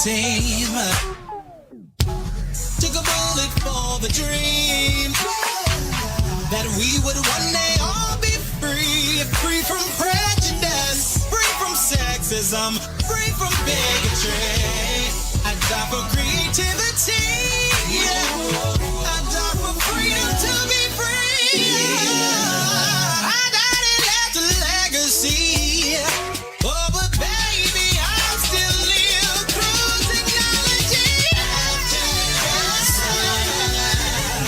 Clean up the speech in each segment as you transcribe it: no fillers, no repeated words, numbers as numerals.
team. Took a bullet for the dream that we would one day all be free. Free from prejudice, free from sexism, free from bigotry. I die for creativity. I die for freedom to be free. I died and left a legacy. Oh, but baby, I still live through technology. After the sun,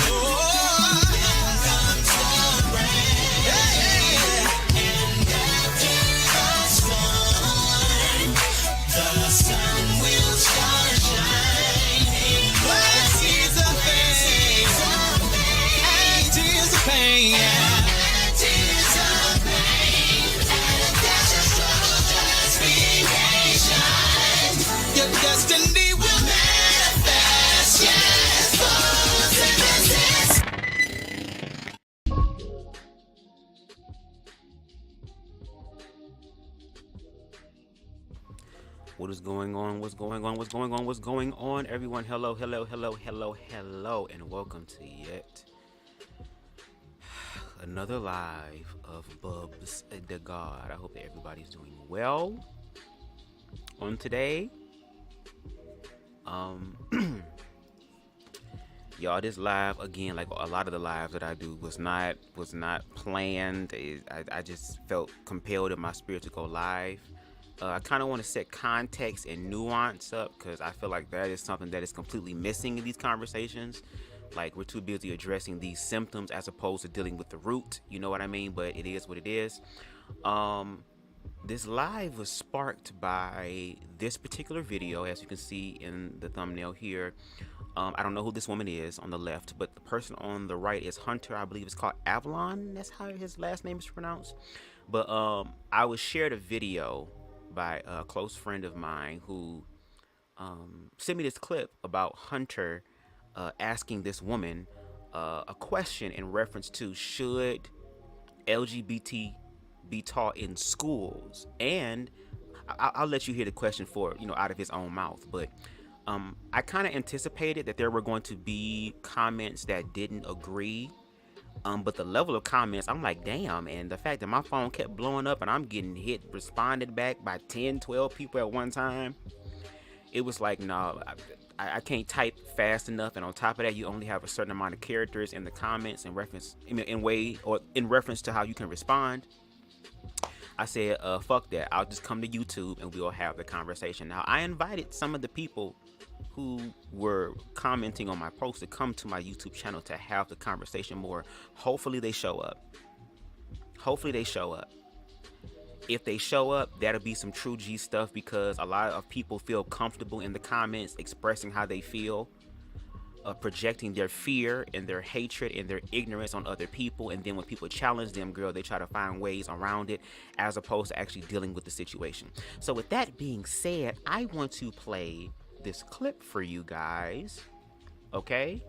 oh, then comes the rain. And after the storm, the sun will start shining. But tears of pain, and tears of pain, and tears of pain, and a dash of struggle, justification. Your destiny will manifest. Yes, photosynthesis. What is going on? What's going on? What's going on? What's going on, everyone? Hello, hello, hello, hello, hello, and welcome to yet another live of BubzDaGawd. I hope that everybody's doing well. On today, y'all, this live again, like a lot of the lives that I do, was not planned. I just felt compelled in my spirit to go live. I kind of want to set context and nuance up because I feel like that is something that is completely missing in these conversations. Like, we're too busy addressing these symptoms as opposed to dealing with the root. You know what I mean? But it is what it is. This live was sparked by this particular video, as you can see in the thumbnail here. I don't know who this woman is on the left, but the person on the right is Hunter. I believe it's called Avallone. That's how his last name is pronounced. But I was shared a video by a close friend of mine who sent me this clip about Hunter asking this woman a question in reference to should LGBT be taught in schools. And I'll let you hear the question out of his own mouth. But I kind of anticipated that there were going to be comments that didn't agree. But the level of comments, I'm like, damn. And the fact that my phone kept blowing up and I'm getting responded back by 10, 12 people at one time. It was like, no, I can't type fast enough. And on top of that, you only have a certain amount of characters in the comments in reference to how you can respond. I said, fuck that. I'll just come to YouTube and we'll have the conversation. Now, I invited some of the people who were commenting on my post to come to my YouTube channel to have the conversation more. Hopefully they show up. If they show up, that'll be some true G stuff, because a lot of people feel comfortable in the comments expressing how they feel, projecting their fear and their hatred and their ignorance on other people. And then when people challenge them, girl, they try to find ways around it as opposed to actually dealing with the situation. So with that being said, I want to play this clip for you guys, okay?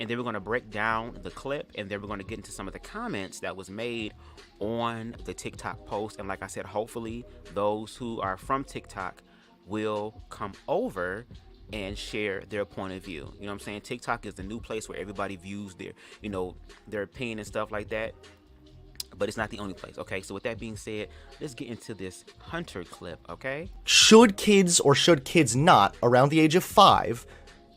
And then we're going to break down the clip, and then we're going to get into some of the comments that was made on the TikTok post. And like I said, hopefully those who are from TikTok will come over and share their point of view. You know what I'm saying? TikTok is the new place where everybody views their opinion and stuff like that. But it's not the only place, okay? So with that being said, let's get into this Hunter clip, okay? Should kids or should kids not, around the age of 5,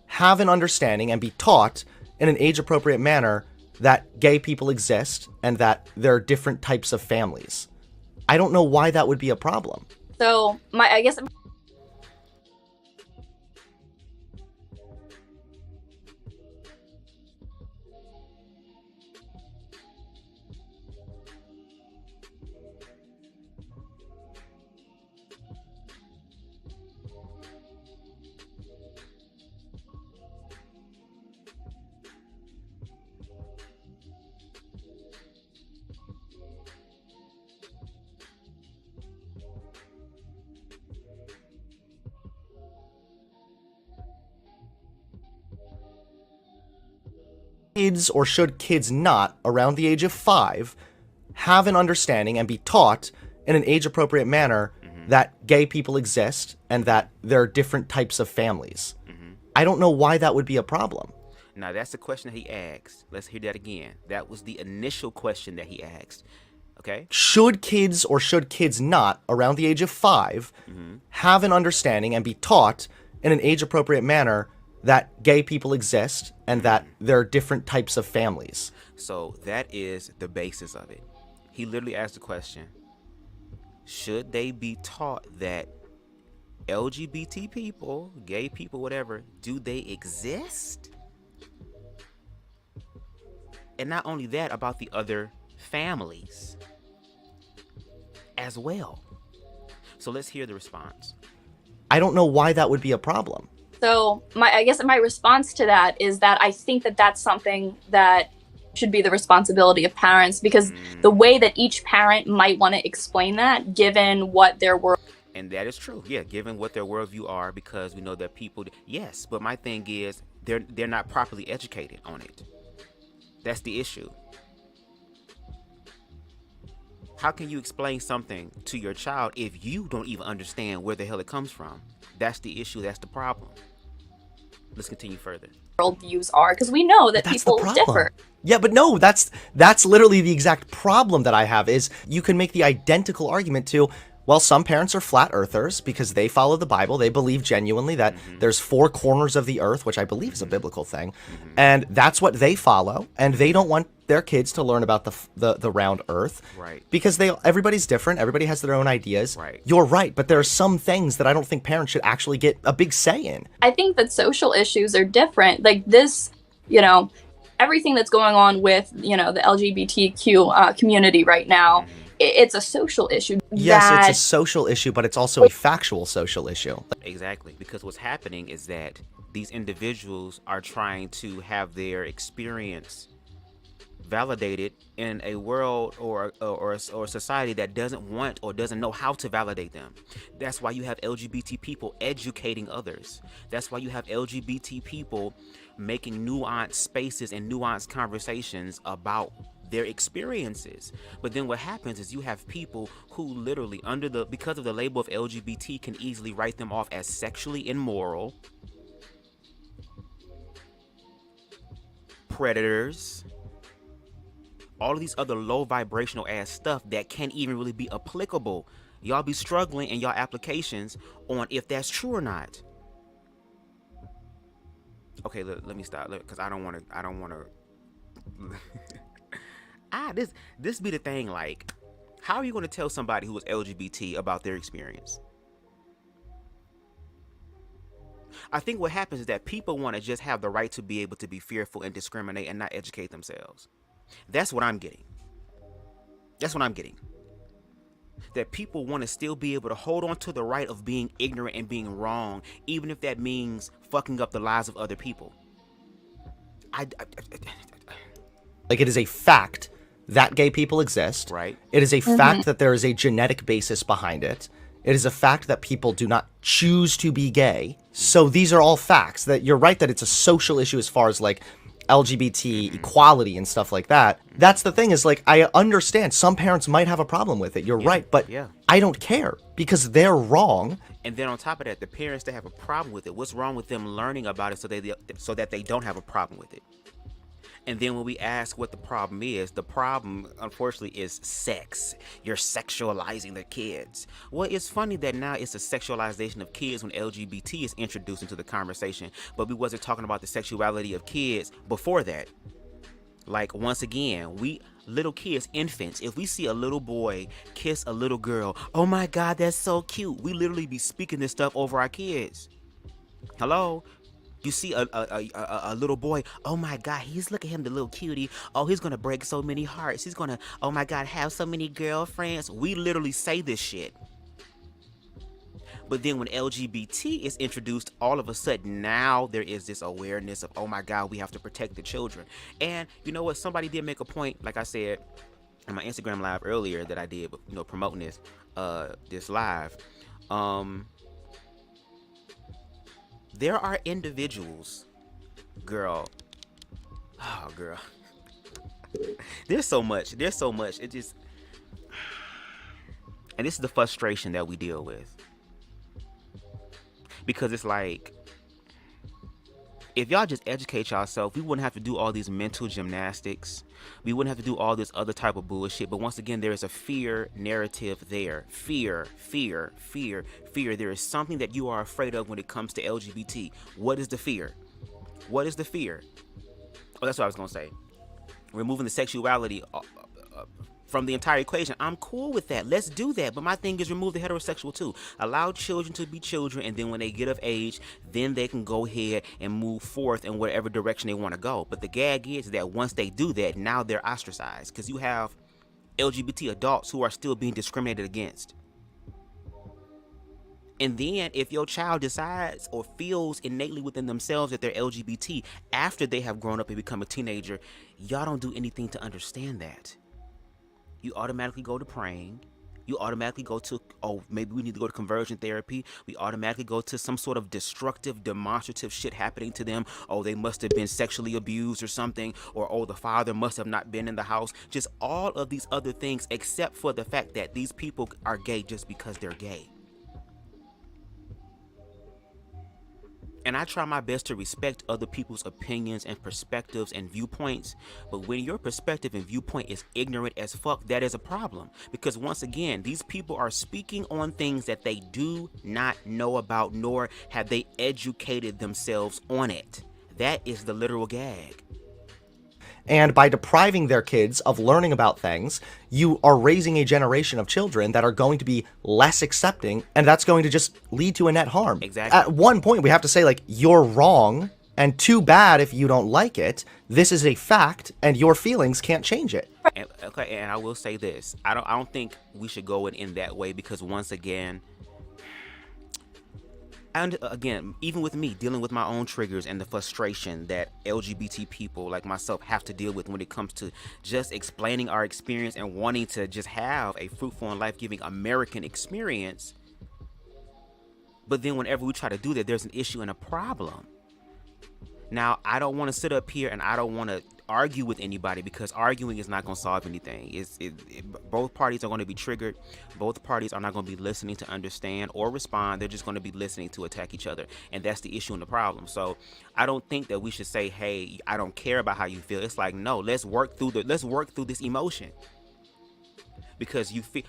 have an understanding and be taught in an age-appropriate manner that gay people exist and that there are different types of families? I don't know why that would be a problem. So, I guess... Kids or should kids not, around the age of 5, have an understanding and be taught in an age-appropriate manner that gay people exist and that there are different types of families. I don't know why that would be a problem. Now, that's the question that he asked. Let's hear that again. That was the initial question that he asked. Okay? Should kids or should kids not, around the age of 5, have an understanding and be taught in an age-appropriate manner that gay people exist and that there are different types of families? So that is the basis of it. He literally asked the question, should they be taught that LGBT people, gay people, whatever, do they exist? And not only that, about the other families as well. So let's hear the response. I don't know why that would be a problem. So I guess my response to that is that I think that that's something that should be the responsibility of parents, because the way that each parent might want to explain that, given what their world. And that is true. Yeah, given what their worldview are, because we know that people, yes, but my thing is they're not properly educated on it. That's the issue. How can you explain something to your child if you don't even understand where the hell it comes from? That's the issue. That's the problem. Let's continue further. Worldviews are, because we know that people differ. Yeah, but no, that's literally the exact problem that I have, is you can make the identical argument to, well, some parents are flat earthers because they follow the Bible. They believe genuinely that there's 4 corners of the earth, which I believe is a biblical thing. And that's what they follow. And they don't want their kids to learn about the round earth. Right. Because everybody's different. Everybody has their own ideas. Right. You're right. But there are some things that I don't think parents should actually get a big say in. I think that social issues are different. Like this, everything that's going on with, the LGBTQ community right now, it's a social issue. Yes, it's a social issue, but it's also a factual social issue. Exactly, because what's happening is that these individuals are trying to have their experience validated in a world or a society that doesn't want or doesn't know how to validate them. That's why you have LGBT people educating others. That's why you have LGBT people making nuanced spaces and nuanced conversations about their experiences. But then what happens is you have people who literally because of the label of LGBT can easily write them off as sexually immoral, predators, all of these other low vibrational ass stuff that can't even really be applicable. Y'all be struggling in y'all applications on if that's true or not. Okay, let me stop, because I don't want to this be the thing, like, how are you going to tell somebody who is LGBT about their experience? I think what happens is that people want to just have the right to be able to be fearful and discriminate and not educate themselves. That's what I'm getting. That people want to still be able to hold on to the right of being ignorant and being wrong, even if that means fucking up the lives of other people. Like, it is a fact that gay people exist. Right. It is a fact that there is a genetic basis behind it. It is a fact that people do not choose to be gay. So these are all facts. That you're right that it's a social issue as far as like LGBT equality and stuff like that. That's the thing, is like, I understand some parents might have a problem with it. You're right, but I don't care because they're wrong. And then on top of that, the parents that have a problem with it, what's wrong with them learning about it so that they don't have a problem with it? And then when we ask what the problem is, the problem, unfortunately, is sex. You're sexualizing the kids. Well, it's funny that now it's a sexualization of kids when LGBT is introduced into the conversation, but we wasn't talking about the sexuality of kids before that. Like, once again, little kids, infants, if we see a little boy kiss a little girl, oh my God, that's so cute. We literally be speaking this stuff over our kids. Hello? You see a little boy, oh my God, look at him, the little cutie. Oh, he's gonna break so many hearts. He's gonna, oh my God, have so many girlfriends. We literally say this shit. But then when LGBT is introduced, all of a sudden now there is this awareness of, oh my God, we have to protect the children. And you know what? Somebody did make a point, like I said in my Instagram live earlier that I did, promoting this live. There are individuals, girl. There's so much. It just, And this is the frustration that we deal with. Because it's like, if y'all just educate yourself, we wouldn't have to do all these mental gymnastics. We wouldn't have to do all this other type of bullshit. But once again, there is a fear narrative there. Fear, fear, fear, fear. There is something that you are afraid of when it comes to LGBT. What is the fear? What is the fear? Oh, that's what I was going to say. Removing the sexuality from the entire equation. I'm cool with that. Let's do that. But my thing is remove the heterosexual too. Allow children to be children, and then when they get of age, then they can go ahead and move forth in whatever direction they want to go. But the gag is that once they do that, now they're ostracized, because you have LGBT adults who are still being discriminated against. And then if your child decides or feels innately within themselves that they're LGBT after they have grown up and become a teenager, y'all don't do anything to understand that. You automatically go to praying. You automatically go to, oh, maybe we need to go to conversion therapy. We automatically go to some sort of destructive, demonstrative shit happening to them. Oh, they must have been sexually abused or something. Or, oh, the father must have not been in the house. Just all of these other things, except for the fact that these people are gay just because they're gay. And I try my best to respect other people's opinions and perspectives and viewpoints. But when your perspective and viewpoint is ignorant as fuck, that is a problem. Because once again, these people are speaking on things that they do not know about, nor have they educated themselves on it. That is the literal gag. And by depriving their kids of learning about things, you are raising a generation of children that are going to be less accepting, and that's going to just lead to a net harm. Exactly. At one point, we have to say, like, you're wrong, and too bad if you don't like it. This is a fact, and your feelings can't change it. And, okay, and I will say this. I don't think we should go in that way, because once again, and again, even with me dealing with my own triggers and the frustration that LGBT people like myself have to deal with when it comes to just explaining our experience and wanting to just have a fruitful and life-giving American experience. But then whenever we try to do that, there's an issue and a problem. Now, I don't want to sit up here and I don't want to argue with anybody, because arguing is not going to solve anything. Both parties are going to be triggered. Both parties are not going to be listening to understand or respond. They're just going to be listening to attack each other. And that's the issue and the problem. So I don't think that we should say, hey, I don't care about how you feel. It's like, no, let's work through this emotion. Because you feel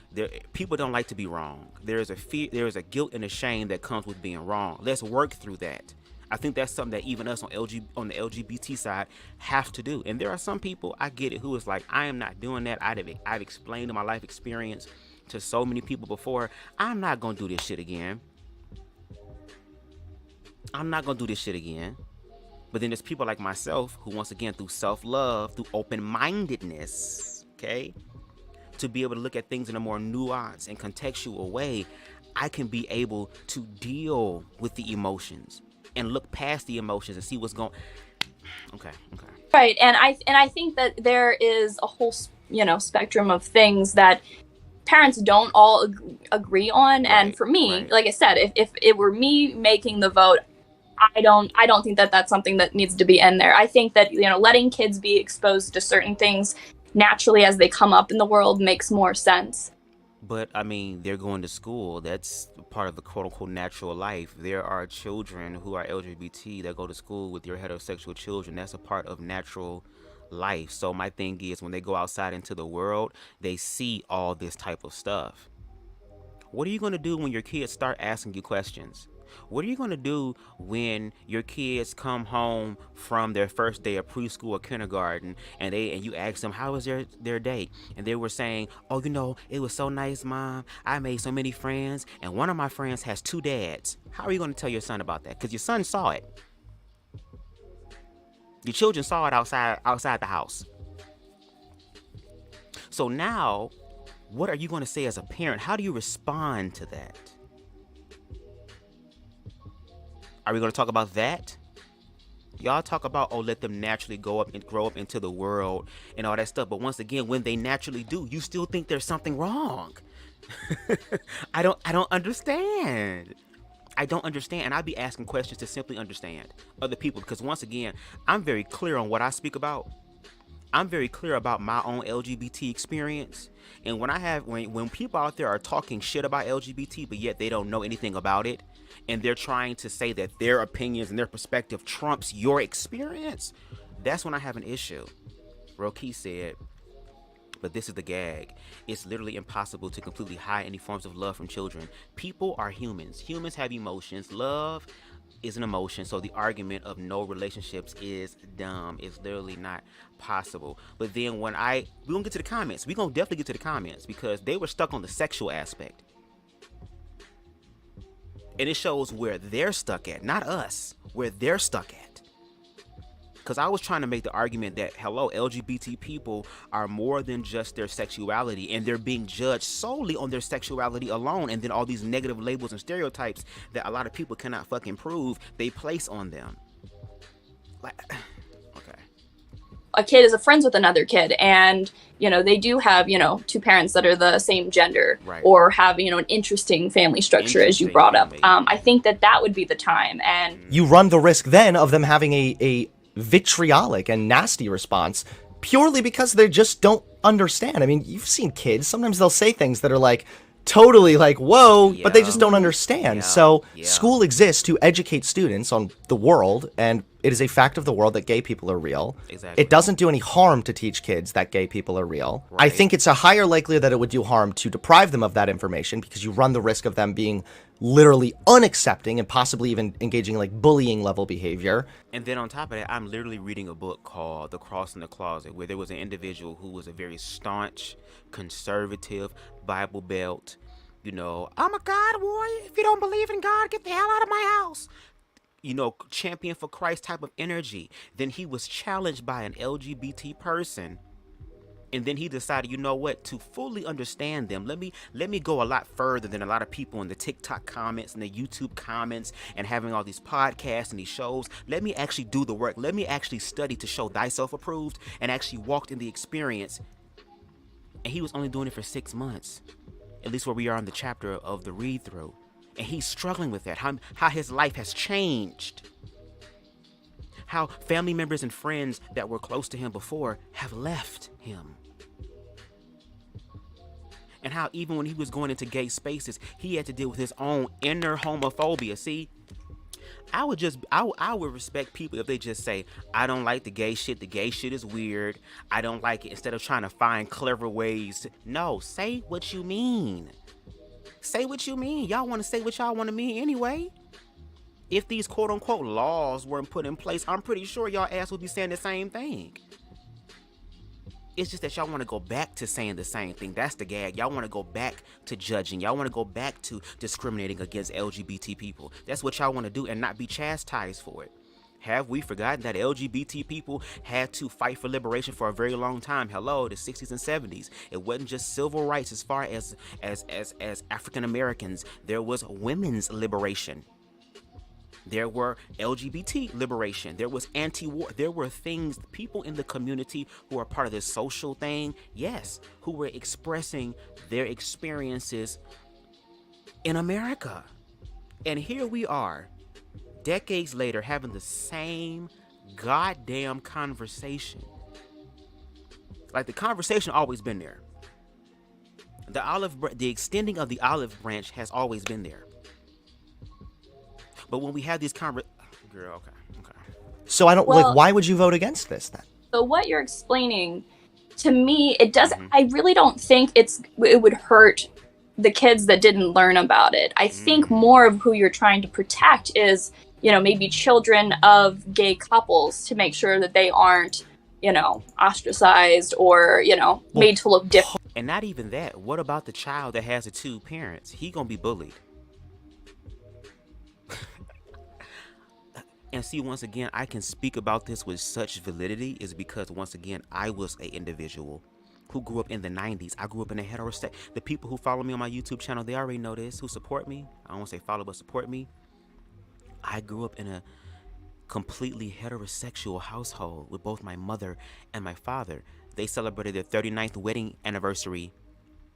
people don't like to be wrong. There is a fear, there is a guilt and a shame that comes with being wrong. Let's work through that. I think that's something that even us on the LGBT side have to do. And there are some people, I get it, who is like, I am not doing that. I've explained my life experience to so many people before. I'm not going to do this shit again. I'm not going to do this shit again. But then there's people like myself who, once again, through self-love, through open-mindedness, okay, to be able to look at things in a more nuanced and contextual way, I can be able to deal with the emotions and look past the emotions and see what's going. Okay. Right, and I think that there is a whole spectrum of things that parents don't all agree on. Right, and for me, right, like I said, if it were me making the vote, I don't think that that's something that needs to be in there. I think that letting kids be exposed to certain things naturally as they come up in the world makes more sense. But I mean, they're going to school. That's part of the quote-unquote natural life. There are children who are LGBT that go to school with your heterosexual children. That's a part of natural life. So my thing is, when they go outside into the world, they see all this type of stuff. What are you going to do when your kids start asking you questions? What are you going to do when your kids come home from their first day of preschool or kindergarten and you ask them, how was their day? And they were saying, oh, it was so nice, Mom. I made so many friends, and one of my friends has 2 dads. How are you going to tell your son about that? Because your son saw it. Your children saw it outside the house. So now, what are you going to say as a parent? How do you respond to that? Are we going to talk about that? Y'all talk about, let them naturally go up and grow up into the world and all that stuff. But once again, when they naturally do, you still think there's something wrong. I don't understand. I don't understand. And I'd be asking questions to simply understand other people. Because once again, I'm very clear on what I speak about. I'm very clear about my own LGBT experience. And when people out there are talking shit about LGBT, but yet they don't know anything about it, and they're trying to say that their opinions and their perspective trumps your experience, that's when I have an issue. Roki said, but this is the gag. It's literally impossible to completely hide any forms of love from children. People are humans. Humans have emotions. Love is an emotion, so the argument of no relationships is dumb. It's literally not possible. But then we're gonna get to the comments. We're gonna definitely get to the comments because they were stuck on the sexual aspect. And it shows where they're stuck at, not us, where they're stuck at. Because I was trying to make the argument that, hello, LGBT people are more than just their sexuality, and they're being judged solely on their sexuality alone, and then all these negative labels and stereotypes that a lot of people cannot fucking prove, they place on them. Like, okay. A kid is friends with another kid, and, you know, they do have, you know, two parents that are the same gender, right, or have, you know, an interesting family structure, as you brought up. I think that would be the time. And you run the risk then of them having a vitriolic and nasty response purely because they just don't understand. I mean, you've seen kids, sometimes they'll say things that are like totally like, whoa, yeah, but they just don't understand. Yeah, so yeah. School exists to educate students on the world, and it is a fact of the world that gay people are real. Exactly. It doesn't do any harm to teach kids that gay people are real. Right. I think it's a higher likelihood that it would do harm to deprive them of that information, because you run the risk of them being literally unaccepting and possibly even engaging in like bullying level behavior. And then on top of that, I'm literally reading a book called The Cross in the Closet, where there was an individual who was a very staunch, conservative, Bible Belt, you know, I'm a God warrior. If you don't believe in God, get the hell out of my house. You know, champion for Christ type of energy. Then he was challenged by an LGBT person. And then he decided, you know what, to fully understand them, let me go a lot further than a lot of people in the TikTok comments and the YouTube comments and having all these podcasts and these shows. Let me actually do the work. Let me actually study to show thyself approved, and actually walked in the experience. And he was only doing it for 6 months, at least where we are in the chapter of the read through. And he's struggling with that, how his life has changed. How family members and friends that were close to him before have left him. And how even when he was going into gay spaces, he had to deal with his own inner homophobia. See, I would respect people if they just say, I don't like the gay shit is weird, I don't like it, instead of trying to find clever ways to, no, say what you mean. Say what you mean. Y'all want to say what y'all want to mean anyway. If these quote unquote laws weren't put in place, I'm pretty sure y'all ass would be saying the same thing. It's just that y'all want to go back to saying the same thing. That's the gag. Y'all want to go back to judging. Y'all want to go back to discriminating against LGBT people. That's what y'all want to do, and not be chastised for it. Have we forgotten that LGBT people had to fight for liberation for a very long time? Hello, the 60s and 70s. It wasn't just civil rights as far as African Americans. There was women's liberation. There were LGBT liberation. There was anti-war. There were things, people in the community who are part of this social thing, yes, who were expressing their experiences in America. And here we are, decades later, having the same goddamn conversation. Like, the conversation always been there. The extending of the olive branch has always been there. But when we have these girl, okay. So I don't, like, why would you vote against this then? So what you're explaining, to me, it doesn't, I really don't think it would hurt the kids that didn't learn about it. I think more of who you're trying to protect is, you know, maybe children of gay couples, to make sure that they aren't, you know, ostracized or, you know, made to look different. And not even that. What about the child that has the two parents? He gonna be bullied. And see, once again, I can speak about this with such validity is because, once again, I was an individual who grew up in the 90s. I grew up in a heterosexual. The people who follow me on my YouTube channel, they already know this, who support me. I don't want to say follow, but support me. I grew up in a completely heterosexual household with both my mother and my father. They celebrated their 39th wedding anniversary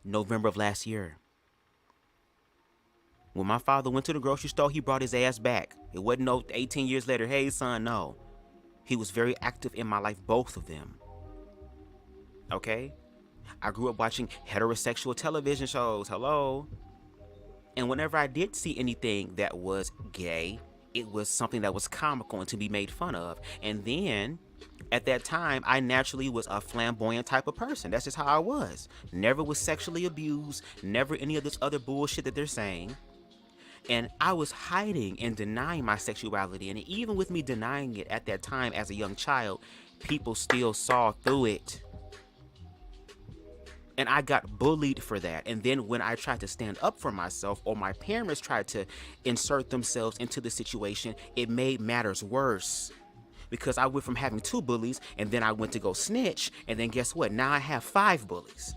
November of last year. When my father went to the grocery store, he brought his ass back. It wasn't no 18 years later, hey son, no. He was very active in my life, both of them. Okay? I grew up watching heterosexual television shows. Hello? And whenever I did see anything that was gay, it was something that was comical and to be made fun of. And then at that time, I naturally was a flamboyant type of person. That's just how I was. Never was sexually abused, never any of this other bullshit that they're saying. And I was hiding and denying my sexuality. And even with me denying it at that time as a young child, people still saw through it. And I got bullied for that. And then when I tried to stand up for myself, or my parents tried to insert themselves into the situation, it made matters worse. Because I went from having 2 bullies, and then I went to go snitch, and then guess what? Now I have 5 bullies.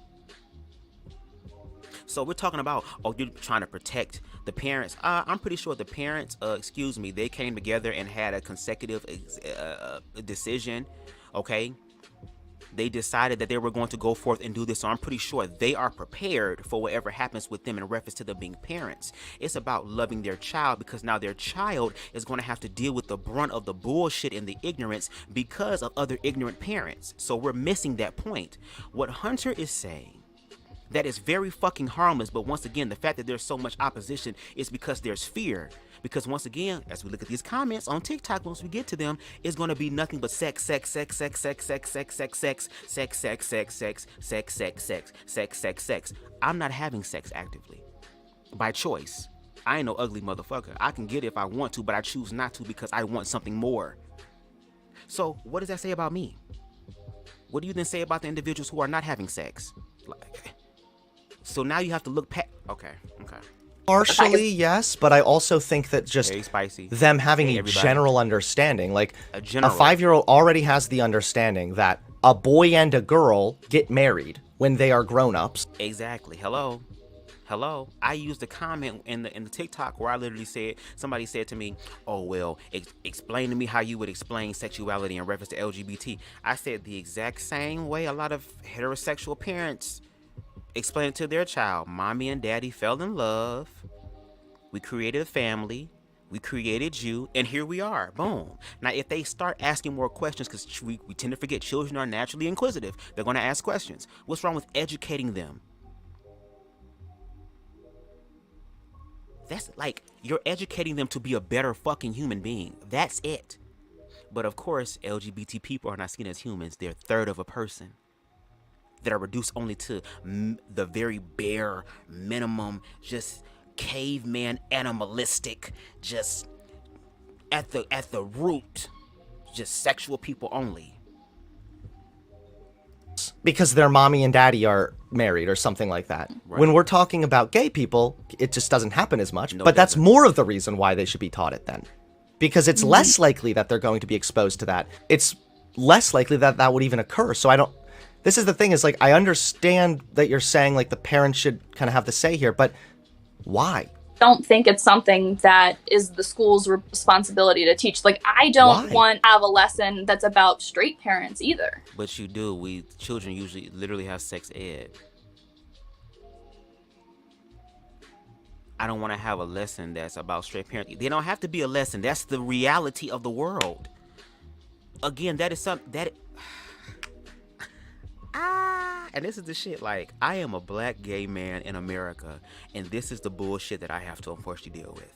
So we're talking about, oh, you're trying to protect the parents. I'm pretty sure the parents, they came together and had a consecutive decision, okay? They decided that they were going to go forth and do this, so I'm pretty sure they are prepared for whatever happens with them in reference to them being parents. It's about loving their child, because now their child is going to have to deal with the brunt of the bullshit and the ignorance because of other ignorant parents. So we're missing that point. What Hunter is saying, that is very fucking harmless, but once again, the fact that there's so much opposition is because there's fear. Because once again, as we look at these comments on TikTok, once we get to them, it's going to be nothing but sex, sex, sex, sex, sex, sex, sex, sex, sex, sex, sex, sex, sex, sex, sex, sex, sex, sex, sex. I'm not having sex actively by choice. I ain't no ugly motherfucker. I can get it if I want to, but I choose not to because I want something more. So what does that say about me? What do you then say about the individuals who are not having sex? So now you have to look past. Okay. Partially, yes, but I also think that just Very spicy. them having a everybody. general understanding, like A general. 5-year-old already has the understanding that a boy and a girl get married when they are grown-ups. Exactly. Hello. I used a comment in the TikTok where I literally said, somebody said to me, oh, well, explain to me how you would explain sexuality in reference to LGBT. I said the exact same way a lot of heterosexual parents explain it to their child. Mommy and daddy fell in love. We created a family. We created you. And here we are. Boom. Now, if they start asking more questions, because we tend to forget children are naturally inquisitive, they're going to ask questions. What's wrong with educating them? That's like, you're educating them to be a better fucking human being. That's it. But of course, LGBT people are not seen as humans. They're a third of a person, that are reduced only to the very bare minimum, just caveman animalistic, just at the root, just sexual people only. Because their mommy and daddy are married or something like that. Right. When we're talking about gay people, it just doesn't happen as much. No, but that's doesn't. more of the reason why they should be taught it then. Because it's less likely that they're going to be exposed to that. It's less likely that that would even occur. So this is the thing, is like, I understand that you're saying like the parents should kind of have the say here, but why? Don't think it's something that is the school's responsibility to teach. Like, I don't Why? want to have a lesson that's about straight parents either. But you do. Children usually literally have sex ed. I don't want to have a lesson that's about straight parenting. They don't have to be a lesson. That's the reality of the world. Again, that is something that. And this is the shit, like, I am a black gay man in America, and this is the bullshit that I have to unfortunately deal with.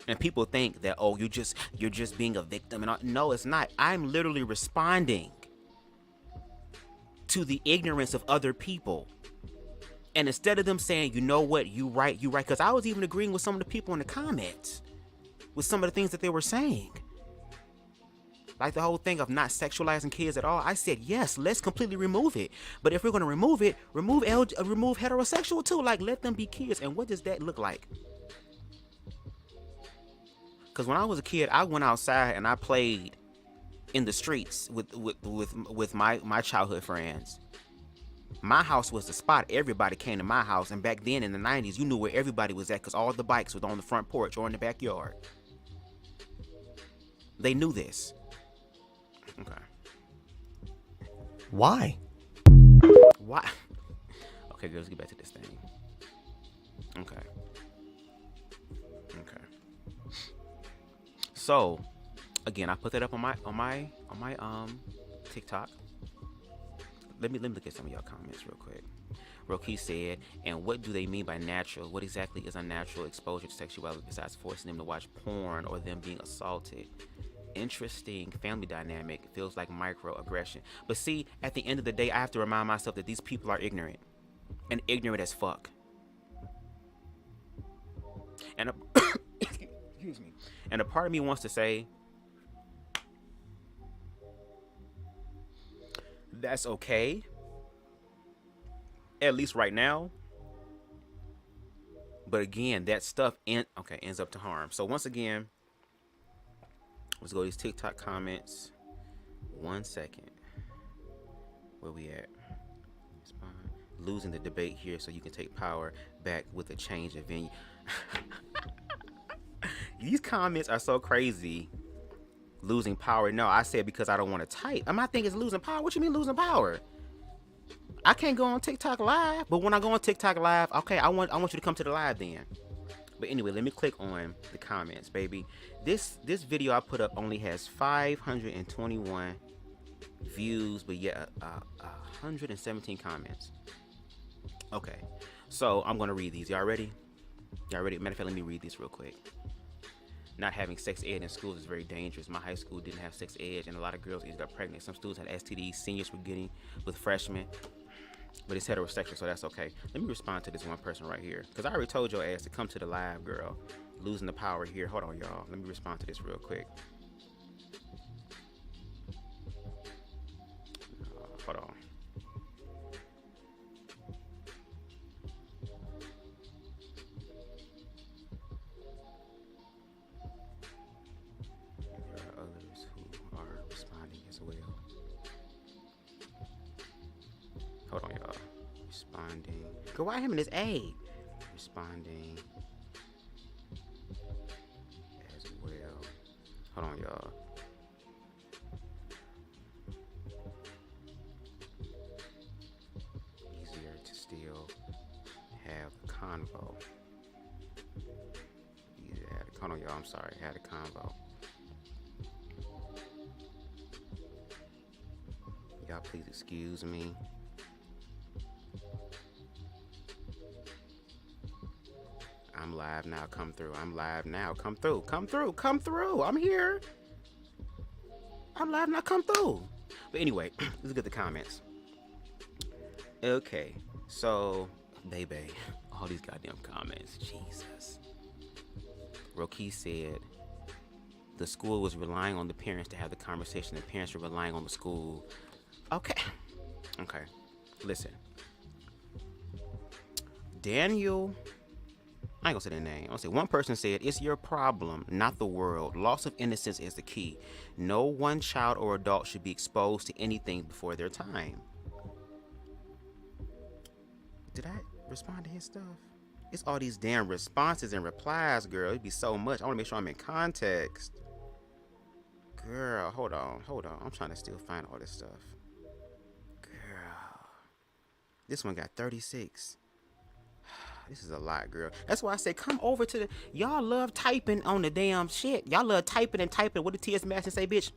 And people think that, oh, you're just being a victim, and no, it's not. I'm literally responding to the ignorance of other people. And instead of them saying, you know what, you right, because I was even agreeing with some of the people in the comments with some of the things that they were saying. Like the whole thing of not sexualizing kids at all. I said, yes, let's completely remove it. But if we're going to remove it, remove heterosexual too. Like, let them be kids. And what does that look like? Because when I was a kid, I went outside and I played in the streets with my childhood friends. My house was the spot. Everybody came to my house. And back then in the 90s, you knew where everybody was at because all the bikes were on the front porch or in the backyard. They knew this. Okay. Why? Why? Okay, girl, let's get back to this thing. Okay. So, again, I put that up on my TikTok. let me look at some of y'all comments real quick. Roki said, and what do they mean by natural? What exactly is unnatural exposure to sexuality besides forcing them to watch porn or them being assaulted? Interesting family dynamic. Feels like microaggression. But see, at the end of the day, I have to remind myself that these people are ignorant. And ignorant as fuck. And excuse me. And a part of me wants to say, that's okay. At least right now. But again, that stuff ends up to harm. So once again, let's go to these TikTok comments. 1 second. Where we at? Losing the debate here so you can take power back with a change of venue. These comments are so crazy. Losing power. No, I said because I don't want to type. My thing is losing power. What you mean losing power? I can't go on TikTok live, but when I go on TikTok live, okay, I want you to come to the live then. But anyway, let me click on the comments, baby. This video I put up only has 521 views, but yeah, 117 comments. Okay, so I'm gonna read these. Y'all ready? Y'all ready? Matter of fact, let me read these real quick. Not having sex ed in schools is very dangerous. My high school didn't have sex ed, and a lot of girls either got pregnant. Some students had STDs. Seniors were getting with freshmen, but it's heterosexual, so that's okay. Let me respond to this one person right here, because I already told your ass to come to the live, girl. Losing the power here. Hold on, y'all. Let me respond to this real quick. Hold on. Hold on, y'all. Responding. Go, why him in his A? Responding as well. Hold on, y'all. Easier to still have a convo. Hold on, y'all. I'm sorry. Had a convo. Y'all, please excuse me. I'm live now. Come through. I'm live now. Come through. Come through. Come through. I'm here. I'm live now. Come through. But anyway, let's get the comments. Okay. So, baby, all these goddamn comments. Jesus. Roki said the school was relying on the parents to have the conversation. The parents were relying on the school. Okay. Okay. Listen. Daniel... I ain't gonna say their name. I'm gonna say one person said, it's your problem, not the world. Loss of innocence is the key. No one child or adult should be exposed to anything before their time. Did I respond to his stuff? It's all these damn responses and replies, girl. It'd be so much. I wanna make sure I'm in context. Girl, hold on. I'm trying to still find all this stuff. Girl. This one got 36. This is a lot, girl. That's why I say come over to the... Y'all love typing on the damn shit. Y'all love typing and typing. What did T.S. Madison say, bitch?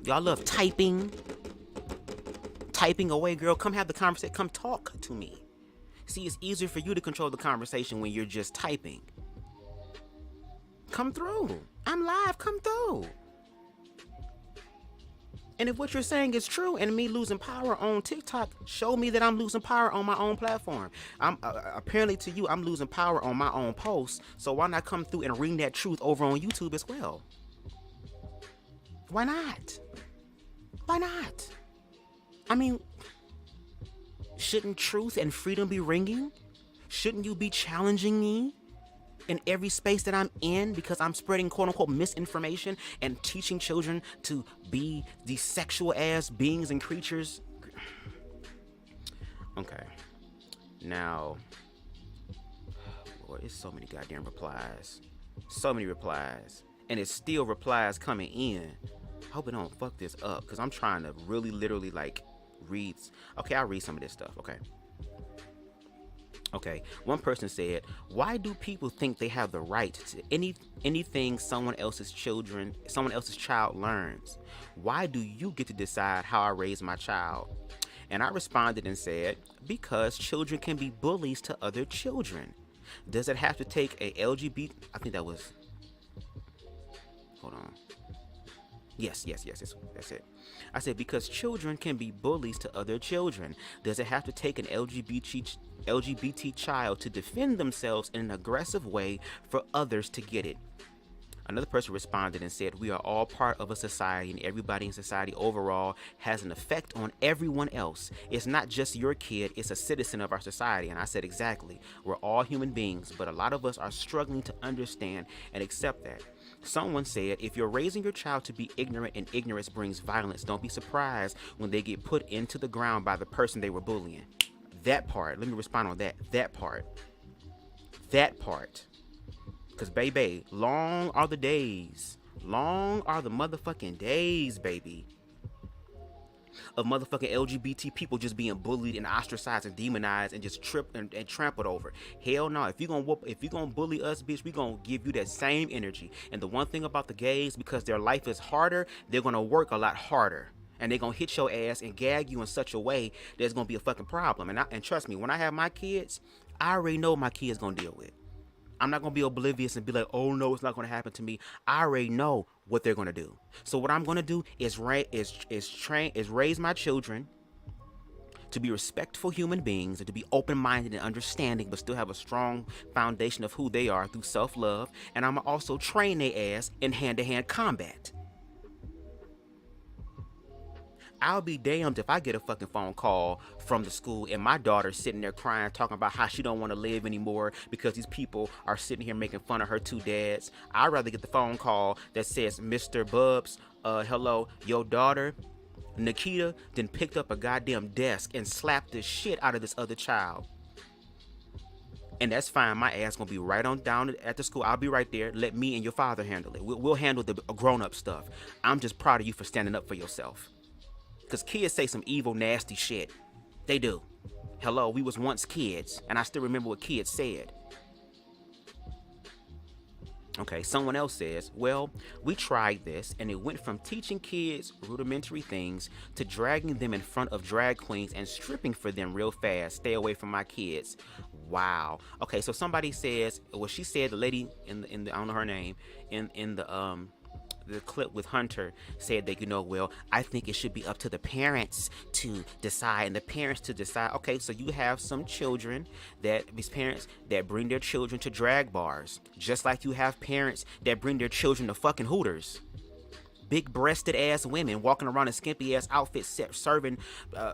Y'all love typing. Typing away, girl. Come have the conversation. Come talk to me. See, it's easier for you to control the conversation when you're just typing. Come through. I'm live. Come through. And if what you're saying is true and me losing power on TikTok, show me that I'm losing power on my own platform. I'm apparently to you, I'm losing power on my own posts. So why not come through and ring that truth over on YouTube as well? Why not? Why not? I mean, shouldn't truth and freedom be ringing? Shouldn't you be challenging me in every space that I'm in because I'm spreading quote unquote misinformation and teaching children to be these sexual ass beings and creatures? Okay. Now, Lord, it's so many goddamn replies. So many replies. And it's still replies coming in. I hope it don't fuck this up because I'm trying to really literally like read. Okay, I'll read some of this stuff. Okay. Okay, one person said, "Why do people think they have the right to anything someone else's child learns? Why do you get to decide how I raise my child?" And I responded and said, "Because children can be bullies to other children. Does it have to take a LGBT?" I think that was. Hold on. Yes, that's it. I said, because children can be bullies to other children. Does it have to take an LGBT child to defend themselves in an aggressive way for others to get it? Another person responded and said, "We are all part of a society, and everybody in society overall has an effect on everyone else. It's not just your kid, it's a citizen of our society." And I said, exactly. We're all human beings, but a lot of us are struggling to understand and accept that. Someone said, "If you're raising your child to be ignorant and ignorance brings violence, don't be surprised when they get put into the ground by the person they were bullying." That part, let me respond on that. That part. Because, baby, long are the days. Long are the motherfucking days, baby, of motherfucking LGBT people just being bullied and ostracized and demonized and just tripped and trampled over. Hell no. If you gonna bully us, bitch, we gonna give you that same energy. And the one thing about the gays, because their life is harder, they're gonna work a lot harder. And they're gonna hit your ass and gag you in such a way there's gonna be a fucking problem. And trust me, when I have my kids, I already know what my kids gonna deal with. I'm not going to be oblivious and be like, "Oh no, it's not going to happen to me." I already know what they're going to do. So what I'm going to do is raise my children to be respectful human beings and to be open-minded and understanding, but still have a strong foundation of who they are through self-love. And I'm going to also train their ass in hand-to-hand combat. I'll be damned if I get a fucking phone call from the school and my daughter's sitting there crying, talking about how she don't want to live anymore because these people are sitting here making fun of her two dads. I'd rather get the phone call that says, "Mr. Bubs, hello, your daughter, Nikita, then picked up a goddamn desk and slapped the shit out of this other child." And that's fine. My ass gonna be right on down at the school. I'll be right there. Let me and your father handle it. We'll handle the grown-up stuff. I'm just proud of you for standing up for yourself. Because kids say some evil, nasty shit. They do. Hello, we was once kids, and I still remember what kids said. Okay, someone else says, "Well, we tried this, and it went from teaching kids rudimentary things to dragging them in front of drag queens and stripping for them real fast. Stay away from my kids." Wow. Okay, so somebody says, well, she said, the lady in the I don't know her name, in the clip with Hunter said that, "Well, I think it should be up to the parents to decide," and the parents to decide. Okay, so you have some children these parents that bring their children to drag bars, just like you have parents that bring their children to fucking Hooters. Big-breasted ass women walking around in skimpy ass outfits serving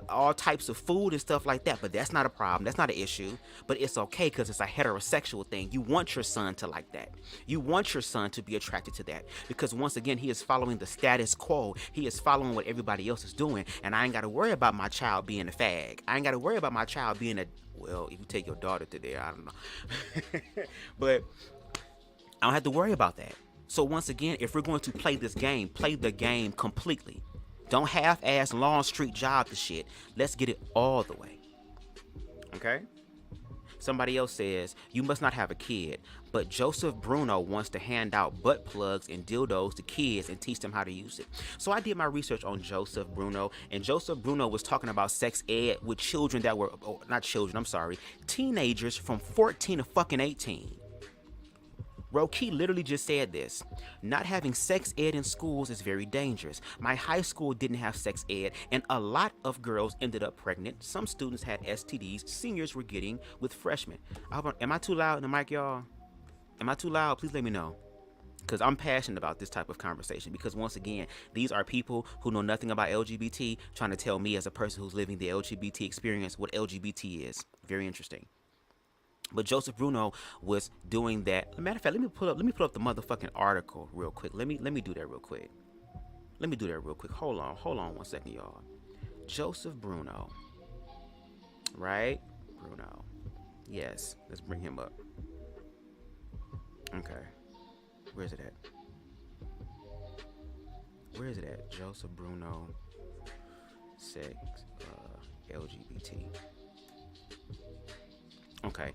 all types of food and stuff like that. But that's not a problem. That's not an issue. But it's okay because it's a heterosexual thing. You want your son to like that. You want your son to be attracted to that. Because once again, he is following the status quo. He is following what everybody else is doing. And I ain't got to worry about my child being a fag. I ain't got to worry about my child being well, if you take your daughter to there, I don't know. But I don't have to worry about that. So once again, if we're going to play this game, play the game completely. Don't half-ass Long Street job the shit. Let's get it all the way. Okay? Somebody else says, "You must not have a kid, but Joseph Bruno wants to hand out butt plugs and dildos to kids and teach them how to use it." So I did my research on Joseph Bruno, and Joseph Bruno was talking about sex ed with children that were, teenagers from 14 to fucking 18. Roki literally just said this: "Not having sex ed in schools is very dangerous. My high school didn't have sex ed, and a lot of girls ended up pregnant. Some students had STDs seniors were getting with freshmen." Am I too loud in the mic, y'all? Am I too loud? Please let me know. Because I'm passionate about this type of conversation. Because once again, these are people who know nothing about LGBT trying to tell me as a person who's living the LGBT experience what LGBT is. Very interesting. But Joseph Bruno was doing that. Matter of fact, let me pull up the motherfucking article real quick. Let me do that real quick. Hold on 1 second, y'all. Joseph Bruno. Right? Bruno. Yes. Let's bring him up. Okay. Where's it at? Joseph Bruno. Sex. LGBT. Okay.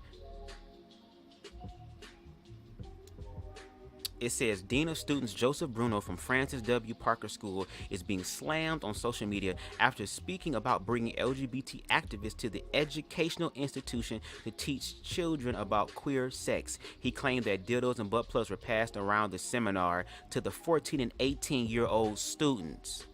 It says Dean of Students Joseph Bruno from Francis W. Parker School is being slammed on social media after speaking about bringing LGBT activists to the educational institution to teach children about queer sex. He claimed that dildos and butt plugs were passed around the seminar to the 14 and 18-year-old students.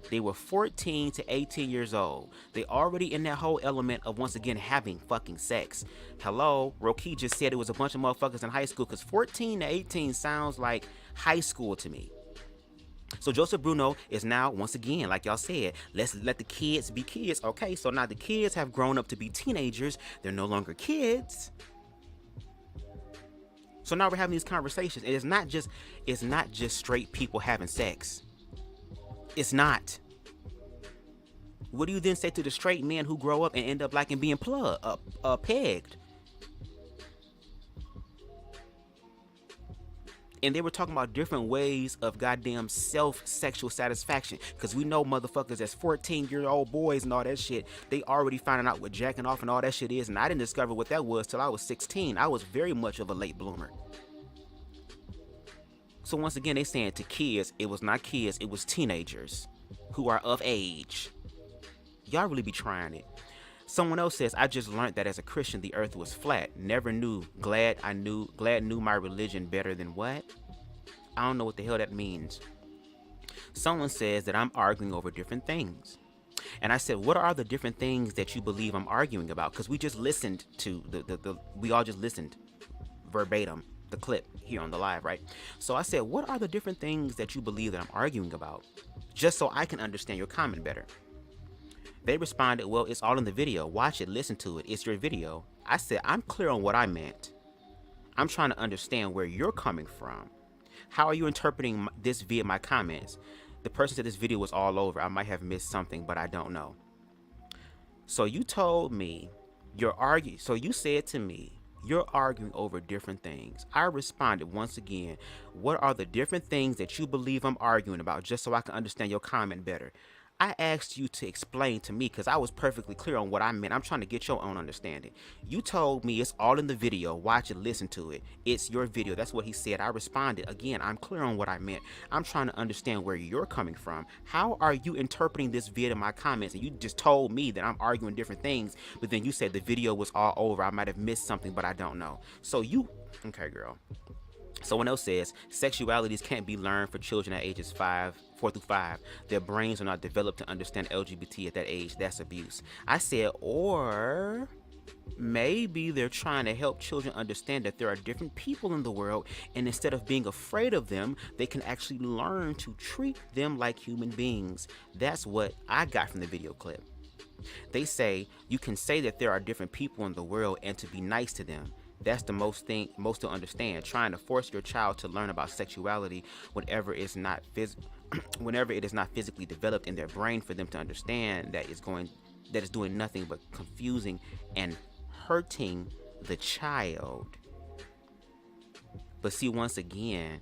They were 14 to 18 years old. They already in that whole element of, once again, having fucking sex. Hello, Roki just said it was a bunch of motherfuckers in high school, because 14 to 18 sounds like high school to me. So Joseph Bruno is now, once again, like y'all said, let's let the kids be kids. Okay, so now the kids have grown up to be teenagers. They're no longer kids. So now we're having these conversations. And it's not just straight people having sex. It's not. What do you then say to the straight men who grow up and end up liking being pegged? And they were talking about different ways of goddamn self-sexual satisfaction. Because we know motherfuckers that's 14-year-old boys and all that shit, they already finding out what jacking off and all that shit is. And I didn't discover what that was till I was 16. I was very much of a late bloomer. So once again, they saying to kids, it was not kids, it was teenagers who are of age. Y'all really be trying it. Someone else says, I just learned that as a Christian, the earth was flat. Never knew. Glad knew my religion better than what? I don't know what the hell that means. Someone says that I'm arguing over different things. And I said, what are the different things that you believe I'm arguing about? Because we just listened to we all just listened verbatim the clip here on the live, right? So I said, what are the different things that you believe that I'm arguing about? Just so I can understand your comment better. They responded, well, it's all in the video. Watch it, listen to it. It's your video. I said, I'm clear on what I meant. I'm trying to understand where you're coming from. How are you interpreting this via my comments? The person said this video was all over. I might have missed something, but I don't know. So you told me so you said to me, you're arguing over different things. I responded once again, what are the different things that you believe I'm arguing about, just so I can understand your comment better? I asked you to explain to me because I was perfectly clear on what I meant. I'm trying to get your own understanding. You told me it's all in the video. Watch it, listen to it. It's your video. That's what he said. I responded. Again, I'm clear on what I meant. I'm trying to understand where you're coming from. How are you interpreting this via my comments? And you just told me that I'm arguing different things, but then you said the video was all over. I might have missed something, but I don't know. So okay, girl. Someone else says, sexualities can't be learned for children at ages 4 through 5. Their brains are not developed to understand LGBT at that age. That's abuse. I said, or maybe they're trying to help children understand that there are different people in the world, and instead of being afraid of them, they can actually learn to treat them like human beings. That's what I got from the video clip. They say you can say that there are different people in the world and to be nice to them. That's the most to understand. Trying to force your child to learn about sexuality whenever it is not physically developed in their brain for them to understand that is doing nothing but confusing and hurting the child. But see, once again,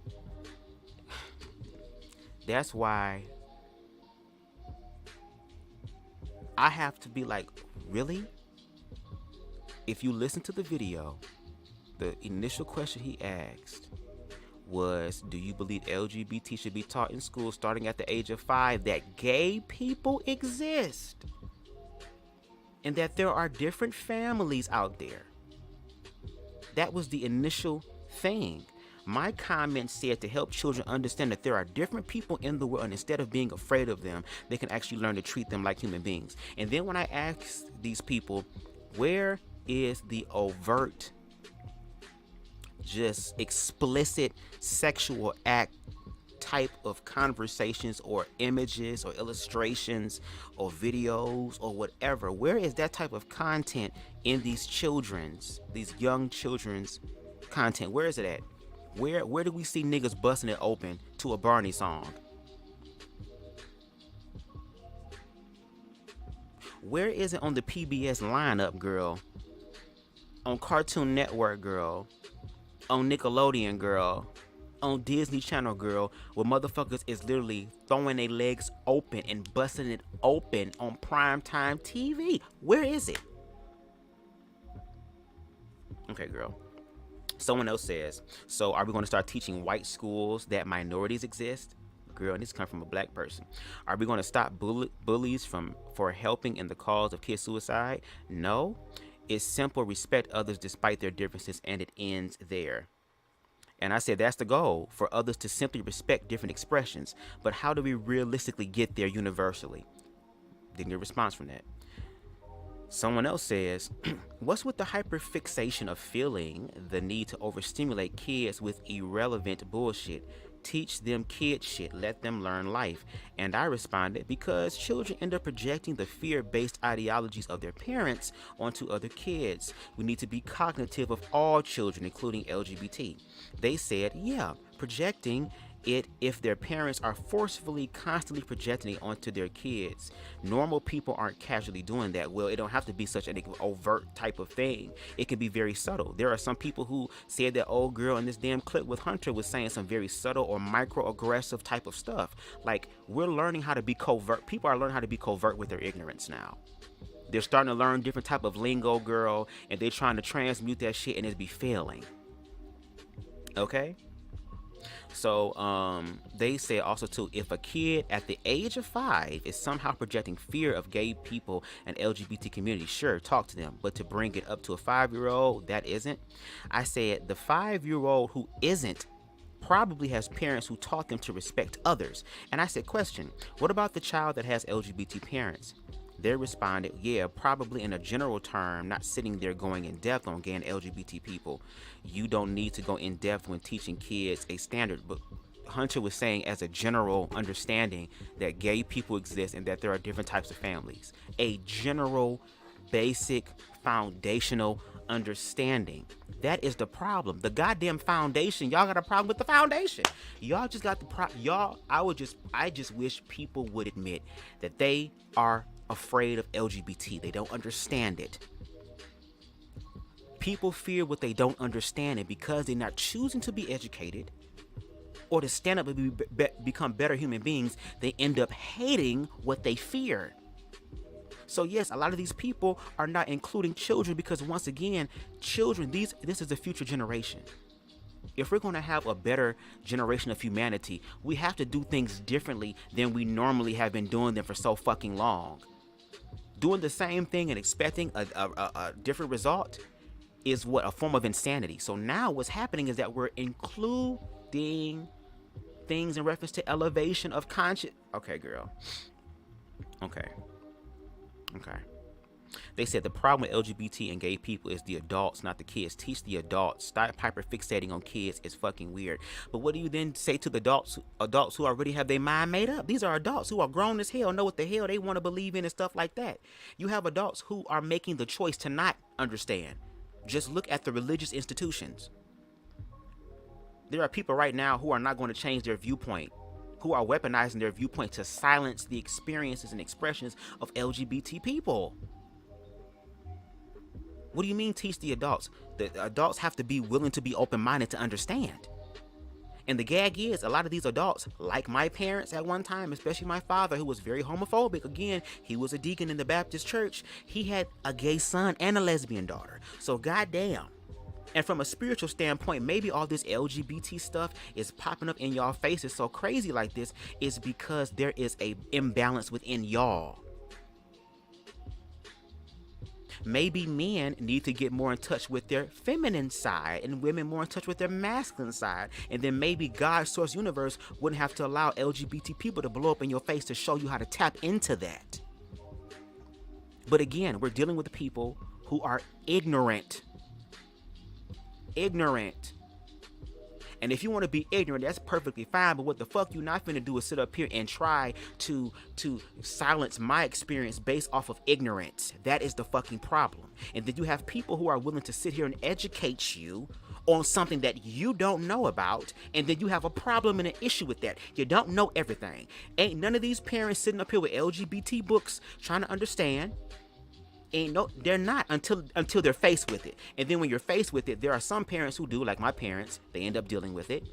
that's why I have to be like, really? If you listen to the video, the initial question he asked was, do you believe LGBT should be taught in school starting at the age of 5 that gay people exist and that there are different families out there? That was the initial thing. My comment said to help children understand that there are different people in the world, and instead of being afraid of them, they can actually learn to treat them like human beings. And then when I asked these people, where is the overt, just explicit sexual act type of conversations or images or illustrations or videos or whatever? Where is that type of content in these young children's content? Where is it at? Where do we see niggas busting it open to a Barney song? Where is it on the PBS lineup, girl? On Cartoon Network, girl? On Nickelodeon, girl? On Disney Channel, girl? Where motherfuckers is literally throwing their legs open and busting it open on primetime TV? Where is it? Okay, girl. Someone else says, so are we going to start teaching white schools that minorities exist? Girl, and this comes from a black person. Are we going to stop bullies for helping in the cause of kid suicide? No. It's simple: respect others despite their differences, and it ends there. And I said that's the goal, for others to simply respect different expressions. But how do we realistically get there universally? Didn't get a response from that. Someone else says, what's with the hyperfixation of feeling the need to overstimulate kids with irrelevant bullshit? Teach them kid shit, let them learn life. And I responded, because children end up projecting the fear-based ideologies of their parents onto other kids. We need to be cognitive of all children, including LGBT. They said, yeah, projecting it if their parents are forcefully constantly projecting it onto their kids. Normal people aren't casually doing that. Well, it don't have to be such an overt type of thing. It can be very subtle. There are some people who said that old girl in this damn clip with Hunter was saying some very subtle or microaggressive type of stuff. Like, we're learning how to be covert. People are learning how to be covert with their ignorance now. They're starting to learn different type of lingo, girl, and they're trying to transmute that shit, and it's be failing. Okay? So they say also too, if a kid at the age of 5 is somehow projecting fear of gay people and LGBT community, sure, talk to them. But to bring it up to a 5-year-old, that isn't. I said the 5-year-old who isn't probably has parents who taught them to respect others. And I said, question, what about the child that has LGBT parents? They responded, yeah, probably in a general term, not sitting there going in depth on gay and LGBT people. You don't need to go in depth when teaching kids a standard. But Hunter was saying as a general understanding that gay people exist and that there are different types of families. A general, basic, foundational understanding. That is the problem. The goddamn foundation. Y'all got a problem with the foundation. Y'all just got the I just wish people would admit that they are afraid of LGBT. They don't understand it. People fear what they don't understand, and because they're not choosing to be educated or to stand up and become better human beings, they end up hating what they fear. So yes, a lot of these people are not including children because, once again, children, this is the future generation. If we're going to have a better generation of humanity, we have to do things differently than we normally have been doing them for so fucking long. Doing the same thing and expecting a different result is a form of insanity. So now what's happening is that we're including things in reference to elevation of conscience. Okay, girl. Okay. They said the problem with LGBT and gay people is the adults, not the kids. Teach the adults. Stop hyperfixating on kids. It's fucking weird. But what do you then say to the adults who already have their mind made up? These are adults who are grown as hell, know what the hell they want to believe in and stuff like that. You have adults who are making the choice to not understand. Just look at the religious institutions. There are people right now who are not going to change their viewpoint, who are weaponizing their viewpoint to silence the experiences and expressions of LGBT people. What do you mean teach the adults? The adults have to be willing to be open-minded to understand. And the gag is, a lot of these adults, like my parents at one time, especially my father, who was very homophobic. Again, he was a deacon in the Baptist church. He had a gay son and a lesbian daughter. So goddamn. And from a spiritual standpoint, maybe all this LGBT stuff is popping up in y'all faces so crazy like this is because there is a imbalance within y'all. Maybe men need to get more in touch with their feminine side and women more in touch with their masculine side. And then maybe God's source universe wouldn't have to allow LGBT people to blow up in your face to show you how to tap into that. But again, we're dealing with the people who are ignorant. And if you want to be ignorant, that's perfectly fine. But what the fuck you not finna do is sit up here and try to silence my experience based off of ignorance. That is the fucking problem. And then you have people who are willing to sit here and educate you on something that you don't know about, and then you have a problem and an issue with that. You don't know everything. Ain't none of these parents sitting up here with LGBT books trying to understand. They're not until they're faced with it. And then when you're faced with it, there are some parents who do, like my parents, they end up dealing with it.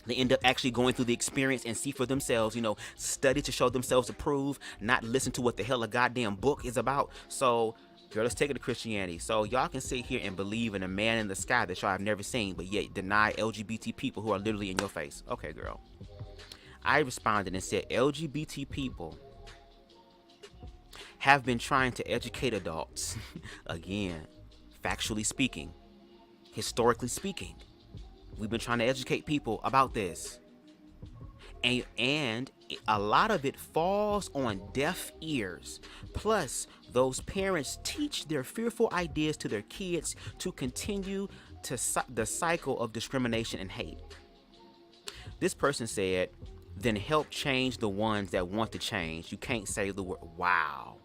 They end up actually going through the experience and see for themselves, study to show themselves approved, not listen to what the hell a goddamn book is about. So Girl, let's take it to Christianity. So y'all can sit here and believe in a man in the sky that y'all have never seen, but yet deny LGBT people who are literally in your face. Okay, girl. I responded and said LGBT people have been trying to educate adults. Again, factually speaking, historically speaking, we've been trying to educate people about this. And a lot of it falls on deaf ears. Plus, those parents teach their fearful ideas to their kids to continue to the cycle of discrimination and hate. This person said, then help change the ones that want to change. You can't say the word. Wow.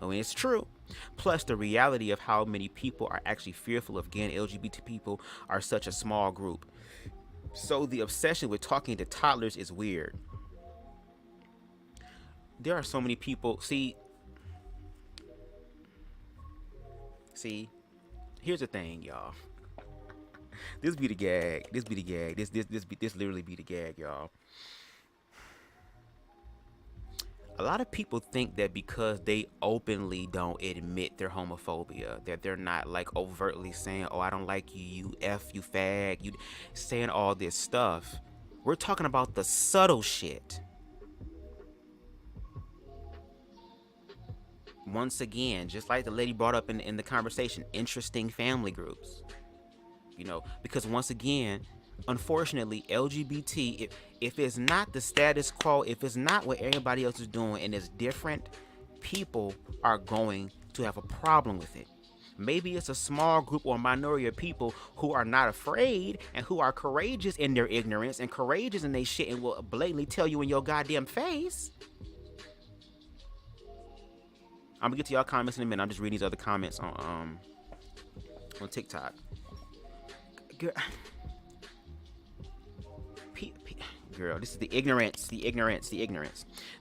I mean, it's true. Plus, the reality of how many people are actually fearful of gay and LGBT people are such a small group. So the obsession with talking to toddlers is weird. There are so many people. See, here's the thing, y'all. This be the gag. This literally be the gag, y'all. A lot of people think that because they openly don't admit their homophobia, that they're not like overtly saying, oh, I don't like you, you F, you fag, you saying all this stuff. We're talking about the subtle shit. Once again, just like the lady brought up in the conversation, interesting family groups. You know, because once again, unfortunately, LGBT, if it's not the status quo, if it's not what everybody else is doing and it's different, people are going to have a problem with it. Maybe it's a small group or minority of people who are not afraid and who are courageous in their ignorance and courageous in their shit and will blatantly tell you in your goddamn face. I'm gonna get to y'all comments in a minute. I'm just reading these other comments on TikTok. Girl, this is the ignorance.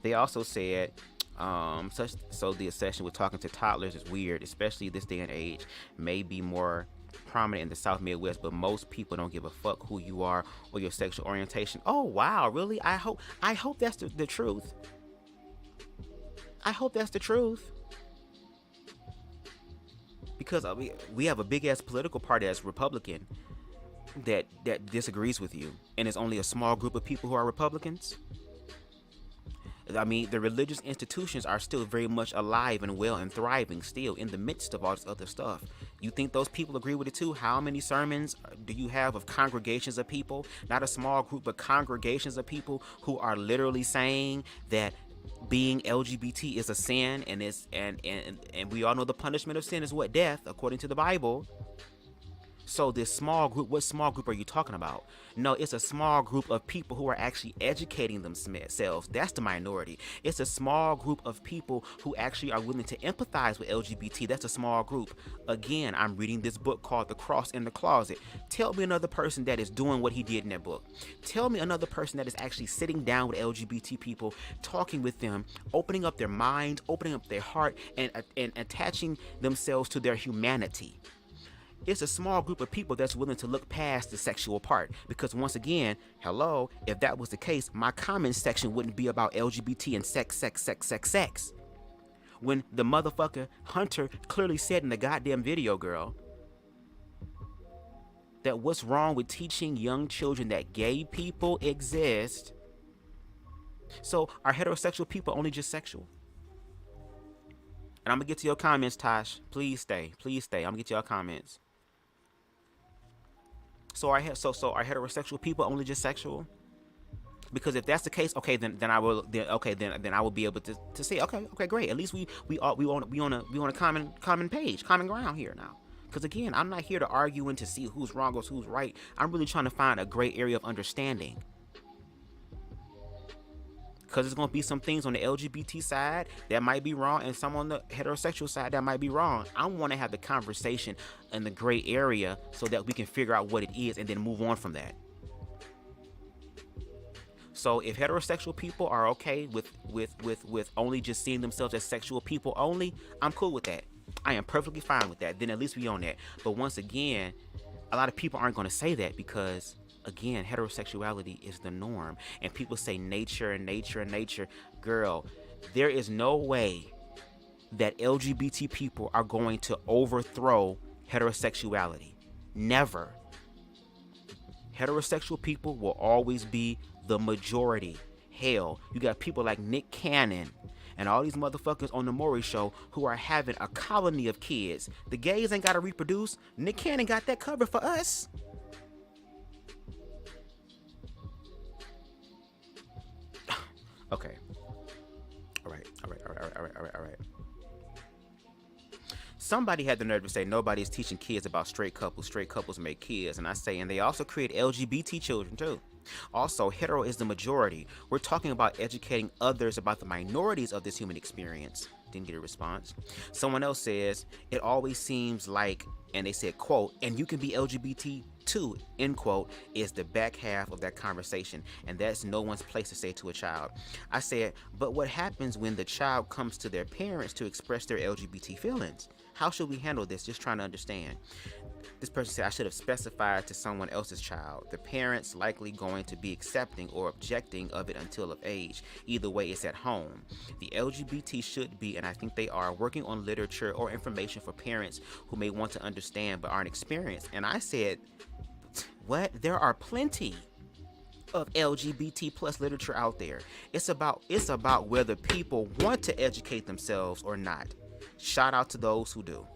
They also said, so the obsession with talking to toddlers is weird, especially this day and age. May be more prominent in the South Midwest, but most people don't give a fuck who you are or your sexual orientation. Oh wow, really? I hope that's the truth. I hope that's the truth. Because we have a big ass political party that's Republican that disagrees with you, and it's only a small group of people who are Republicans. I mean, the religious institutions are still very much alive and well and thriving still in the midst of all this other stuff. You think those people agree with it too? How many sermons do you have of congregations of people, not a small group, but congregations of people who are literally saying that being LGBT is a sin, and we all know the punishment of sin is what? Death, according to the Bible. So this small group, what small group are you talking about? No, it's a small group of people who are actually educating themselves. That's the minority. It's a small group of people who actually are willing to empathize with LGBT. That's a small group. Again, I'm reading this book called The Cross in the Closet. Tell me another person that is doing what he did in that book. Tell me another person that is actually sitting down with LGBT people, talking with them, opening up their minds, opening up their heart, and attaching themselves to their humanity. It's a small group of people that's willing to look past the sexual part. Because once again, hello, if that was the case, my comment section wouldn't be about LGBT and sex. When the motherfucker Hunter clearly said in the goddamn video, girl, that what's wrong with teaching young children that gay people exist. So are heterosexual people only just sexual? And I'm gonna get to your comments, Tosh. Please stay. I'm gonna get to your comments. So are heterosexual people only just sexual? Because if that's the case, okay, then I will be able to say, okay, great. At least we on a common page, common ground here now. Because again, I'm not here to argue and to see who's wrong or who's right. I'm really trying to find a gray area of understanding. Because there's going to be some things on the LGBT side that might be wrong, and some on the heterosexual side that might be wrong. I want to have the conversation in the gray area so that we can figure out what it is and then move on from that. So if heterosexual people are okay with only just seeing themselves as sexual people only, I'm cool with that. I am perfectly fine with that. Then at least we own that. But once again, a lot of people aren't going to say that because, again, heterosexuality is the norm. And people say nature. Girl, there is no way that LGBT people are going to overthrow heterosexuality. Never. Heterosexual people will always be the majority. Hell, you got people like Nick Cannon and all these motherfuckers on the Maury Show who are having a colony of kids. The gays ain't got to reproduce. Nick Cannon got that covered for us. Okay. All right. Somebody had the nerve to say nobody's teaching kids about straight couples. Straight couples make kids. And I say, and they also create LGBT children too. Also, hetero is the majority. We're talking about educating others about the minorities of this human experience. Didn't get a response. Someone else says, it always seems like, and they said, quote, and you can be LGBT too, end quote, is the back half of that conversation. And that's no one's place to say to a child. I said, but what happens when the child comes to their parents to express their LGBT feelings? How should we handle this? Just trying to understand. This person said, I should have specified to someone else's child. The parents likely going to be accepting or objecting of it until of age. Either way, it's at home. The LGBT should be, and I think they are, working on literature or information for parents who may want to understand but aren't experienced. And I said, what? There are plenty of LGBT plus literature out there. It's about whether people want to educate themselves or not. Shout out to those who do.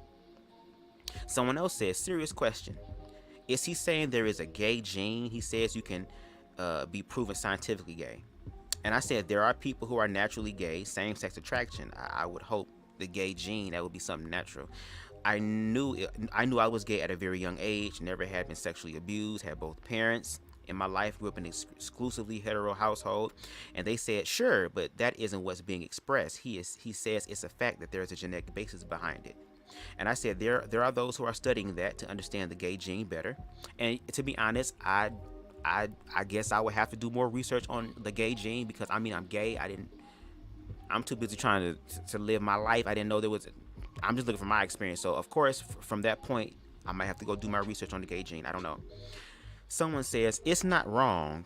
Someone else says, serious question. Is he saying there is a gay gene? He says you can be proven scientifically gay. And I said there are people who are naturally gay, same-sex attraction. I would hope the gay gene, that would be something natural. I knew I was gay at a very young age, never had been sexually abused, had both parents in my life, grew up in an exclusively hetero household, and they said, sure, but that isn't what's being expressed. He says it's a fact that there's a genetic basis behind it. And I said there are those who are studying that to understand the gay gene better. And to be honest, I guess I would have to do more research on the gay gene, because I mean, I'm gay. I'm too busy trying to live my life. I didn't know there was. I'm just looking for my experience. So of course, from that point, I might have to go do my research on the gay gene. I don't know. Someone says, it's not wrong.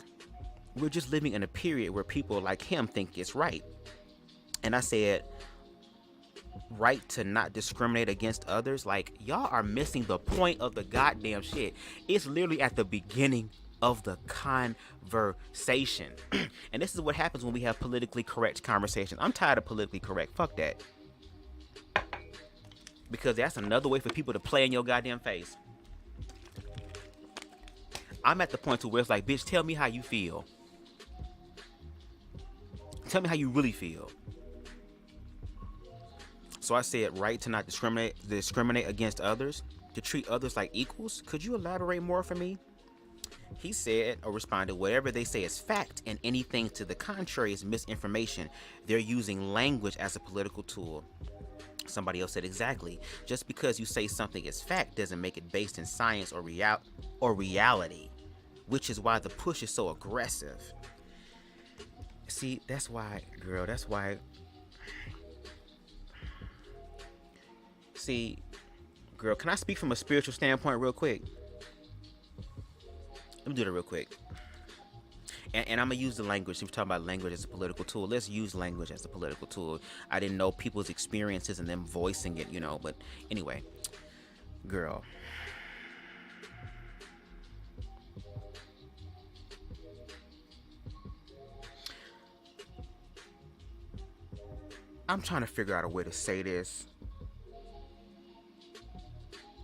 We're just living in a period where people like him think it's right. And I said, right to not discriminate against others? Like, y'all are missing the point of the goddamn shit. It's literally at the beginning of the conversation. And this is what happens when we have politically correct conversations. I'm tired of politically correct. Fuck that. Because that's another way for people to play in your goddamn face. I'm at the point to where it's like, bitch, tell me how you feel. Tell me how you really feel. So I said, right to not discriminate against others, to treat others like equals. Could you elaborate more for me? He said or responded, whatever they say is fact, and anything to the contrary is misinformation. They're using language as a political tool. Somebody else said, exactly. Just because you say something is fact doesn't make it based in science or reality, which is why the push is so aggressive. See, that's why, girl, that's why. See, girl, can I speak from a spiritual standpoint real quick? Let me do that real quick. And I'm going to use the language. We're talking about language as a political tool. Let's use language as a political tool. I didn't know people's experiences and them voicing it, you know. But anyway, girl. I'm trying to figure out a way to say this.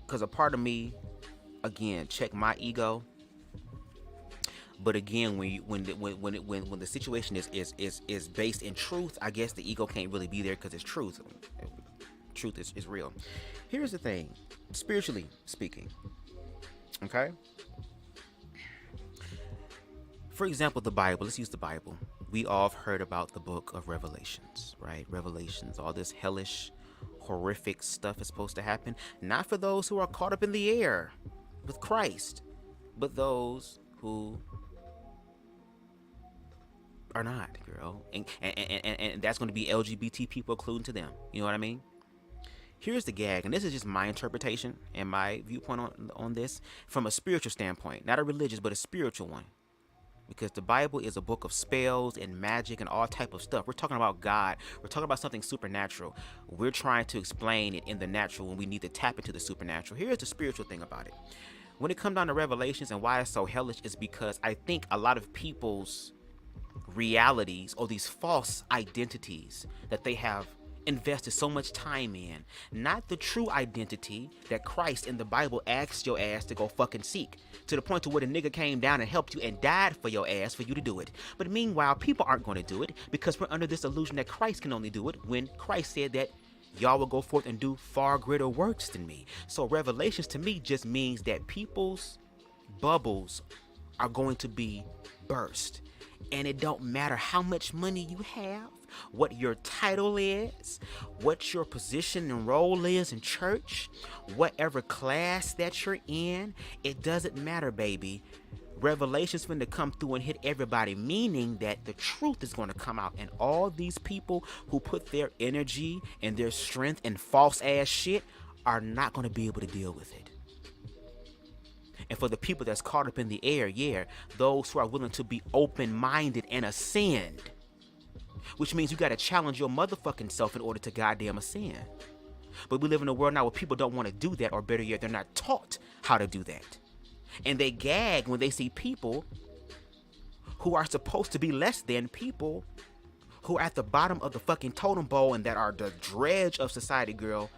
Because a part of me, again, check my ego. But again, when the situation is based in truth, I guess the ego can't really be there because it's truth. Truth is real. Here's the thing, spiritually speaking. Okay. For example, the Bible. Let's use the Bible. We all have heard about the book of Revelations, right? Revelations, all this hellish, horrific stuff is supposed to happen. Not for those who are caught up in the air with Christ, but those who are not, girl. And that's going to be LGBT people, including to them. You know what I mean? Here's the gag, and this is just my interpretation and my viewpoint on this from a spiritual standpoint, not a religious, but a spiritual one. Because the Bible is a book of spells and magic and all type of stuff. We're talking about God. We're talking about something supernatural. We're trying to explain it in the natural when we need to tap into the supernatural. Here's the spiritual thing about it. When it comes down to Revelations and why it's so hellish is because I think a lot of people's realities or these false identities that they have invested so much time in, not the true identity that Christ in the Bible asked your ass to go fucking seek, to the point to where the nigga came down and helped you and died for your ass for you to do it. But meanwhile, people aren't going to do it because we're under this illusion that Christ can only do it, when Christ said that y'all will go forth and do far greater works than me. So Revelations to me just means that people's bubbles are going to be burst. And it don't matter how much money you have, what your title is, what your position and role is in church, whatever class that you're in, it doesn't matter, baby. Revelation's finna come through and hit everybody, meaning that the truth is going to come out, and all these people who put their energy and their strength in false ass shit are not going to be able to deal with it. And for the people that's caught up in the air, yeah, those who are willing to be open-minded and ascend, which means you got to challenge your motherfucking self in order to goddamn ascend. But we live in a world now where people don't want to do that, or better yet, they're not taught how to do that. And they gag when they see people who are supposed to be less than people, who are at the bottom of the fucking totem pole and that are the dredge of society, girl,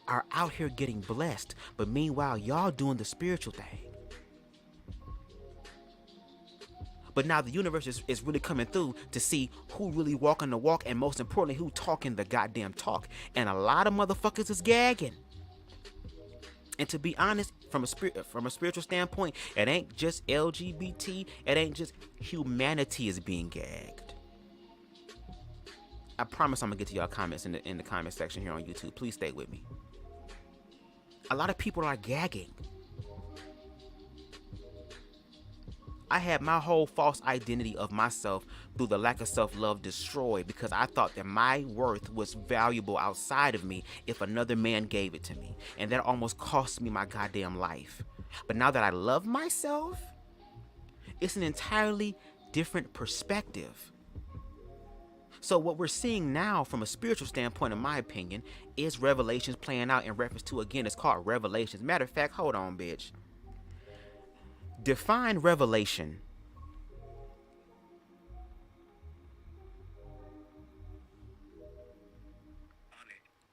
are out here getting blessed. But meanwhile, y'all doing the spiritual thing. But now the universe is really coming through to see who really walking the walk, and most importantly, who talking the goddamn talk. And a lot of motherfuckers is gagging. And to be honest, from a spiritual standpoint, it ain't just LGBT. It ain't just humanity is being gagged. I promise I'm gonna get to y'all comments in the comment section here on YouTube. Please stay with me. A lot of people are gagging. I had my whole false identity of myself through the lack of self-love destroyed because I thought that my worth was valuable outside of me if another man gave it to me. And that almost cost me my goddamn life. But now that I love myself, it's an entirely different perspective. So what we're seeing now from a spiritual standpoint, in my opinion, is Revelations playing out in reference to, again, it's called Revelations. Matter of fact, hold on, bitch. Define revelation.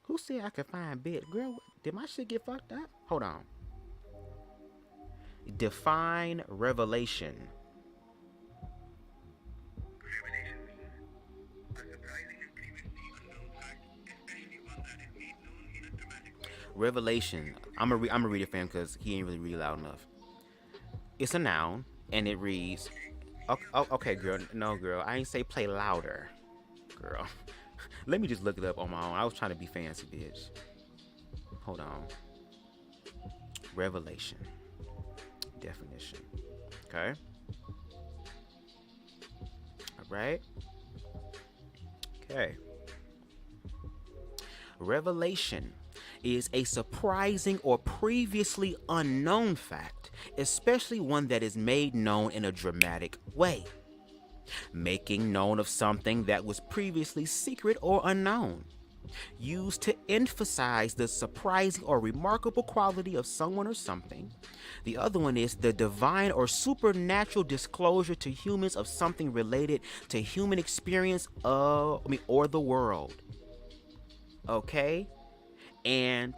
Who said I could find bit? Girl, did my shit get fucked up? Hold on. Define revelation. Revelation. I'm gonna read it for him because he ain't really read loud enough. It's a noun, and it reads, okay, girl. No, girl. I ain't say play louder, girl. Let me just look it up on my own. I was trying to be fancy, bitch. Hold on. Revelation. Definition. Okay. All right. Okay. Revelation is a surprising or previously unknown fact, especially one that is made known in a dramatic way, making known of something that was previously secret or unknown, used to emphasize the surprising or remarkable quality of someone or something. The other one is the divine or supernatural disclosure to humans of something related to human experience or the world. Okay? And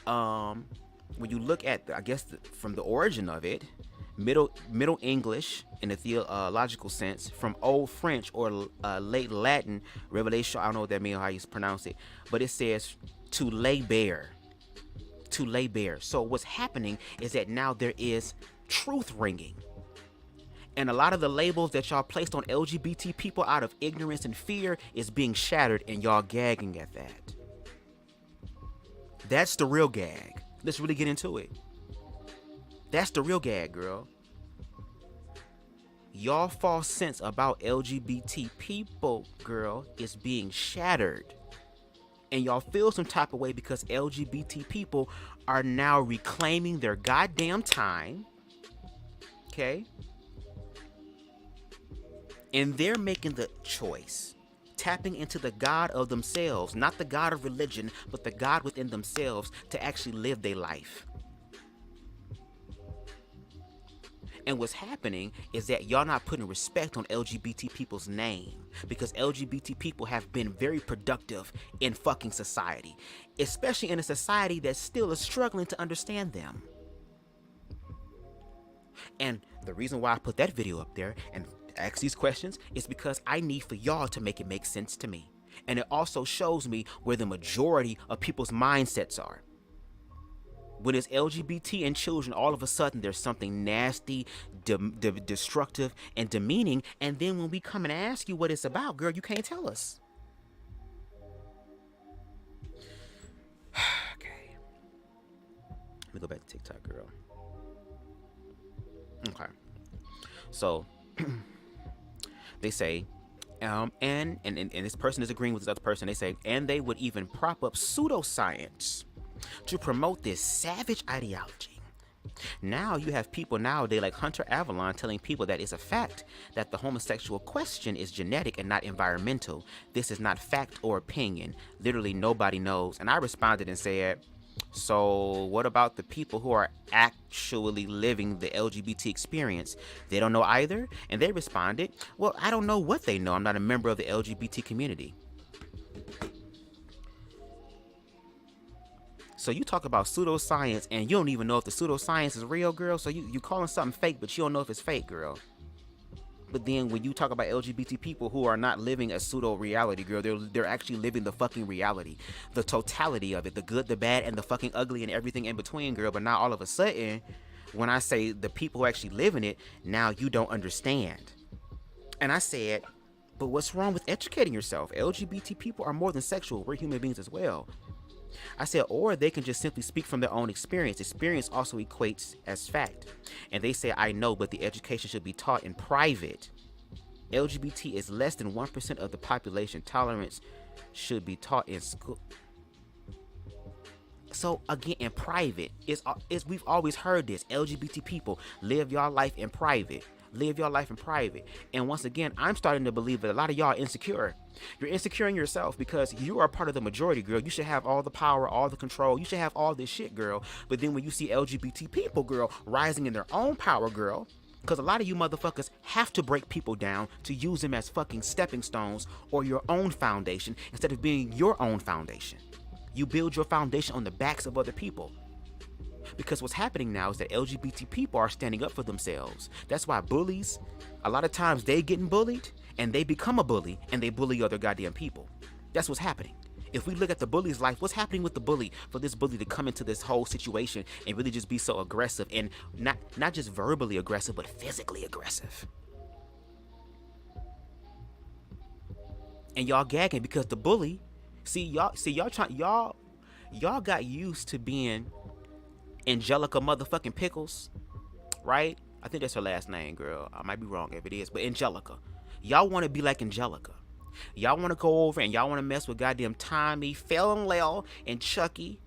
when you look at, from the origin of it, Middle English in the theological sense, from Old French or late Latin, revelation, I don't know what that means, how you pronounce it, but it says to lay bare. To lay bare. So what's happening is that now there is truth ringing. And a lot of the labels that y'all placed on LGBT people out of ignorance and fear is being shattered, and y'all gagging at that. That's the real gag. Let's really get into it. That's the real gag, girl. Y'all false sense about LGBT people, girl, is being shattered. And y'all feel some type of way because LGBT people are now reclaiming their goddamn time. Okay? And they're making the choice, tapping into the God of themselves, not the God of religion, but the God within themselves to actually live their life. And what's happening is that y'all not putting respect on LGBT people's name, because LGBT people have been very productive in fucking society, especially in a society that still is struggling to understand them. And the reason why I put that video up there and ask these questions is because I need for y'all to make it make sense to me. And it also shows me where the majority of people's mindsets are. When it's LGBT and children, all of a sudden there's something nasty, destructive, and demeaning. And then when we come and ask you what it's about, girl, you can't tell us. Okay. Let me go back to TikTok, girl. Okay. So they say, and this person is agreeing with this other person. They say, and they would even prop up pseudoscience to promote this savage ideology. Now you have people nowadays like Hunter Avallone telling people that it's a fact that the homosexual question is genetic and not environmental. This is not fact or opinion. Literally nobody knows. And I responded and said, so what about the people who are actually living the LGBT experience? They don't know either? And they responded, well, I don't know what they know. I'm not a member of the LGBT community. So you talk about pseudoscience and you don't even know if the pseudoscience is real, girl. So you calling something fake, but you don't know if it's fake, girl. But then when you talk about LGBT people who are not living a pseudo reality, girl, they're actually living the fucking reality, the totality of it, the good, the bad, and the fucking ugly and everything in between, girl. But now all of a sudden, when I say the people who actually live in it, now you don't understand. And I said, but what's wrong with educating yourself? LGBT people are more than sexual. We're human beings as well. I said, or they can just simply speak from their own experience. Experience also equates as fact. And they say, I know, but the education should be taught in private. LGBT is less than 1% of the population. Tolerance should be taught in school. So again, in private, we've always heard this. LGBT people, live your life in private. Live your life in private. And once again, I'm starting to believe that a lot of y'all are insecure. You're insecure in yourself because you are part of the majority, girl. You should have all the power, all the control. You should have all this shit, girl. But then when you see LGBT people, girl, rising in their own power, girl, because a lot of you motherfuckers have to break people down to use them as fucking stepping stones or your own foundation instead of being your own foundation. You build your foundation on the backs of other people. Because what's happening now is that LGBT people are standing up for themselves. That's why bullies, a lot of times they getting bullied and they become a bully and they bully other goddamn people. That's what's happening. If we look at the bully's life, what's happening with the bully for this bully to come into this whole situation and really just be so aggressive and not just verbally aggressive, but physically aggressive? And y'all gagging because the bully, y'all got used to being Angelica motherfucking Pickles, right? I think that's her last name, girl. I might be wrong if it is, but Angelica. Y'all want to be like Angelica. Y'all want to go over and y'all want to mess with goddamn Tommy, Felon Lel, and Chucky.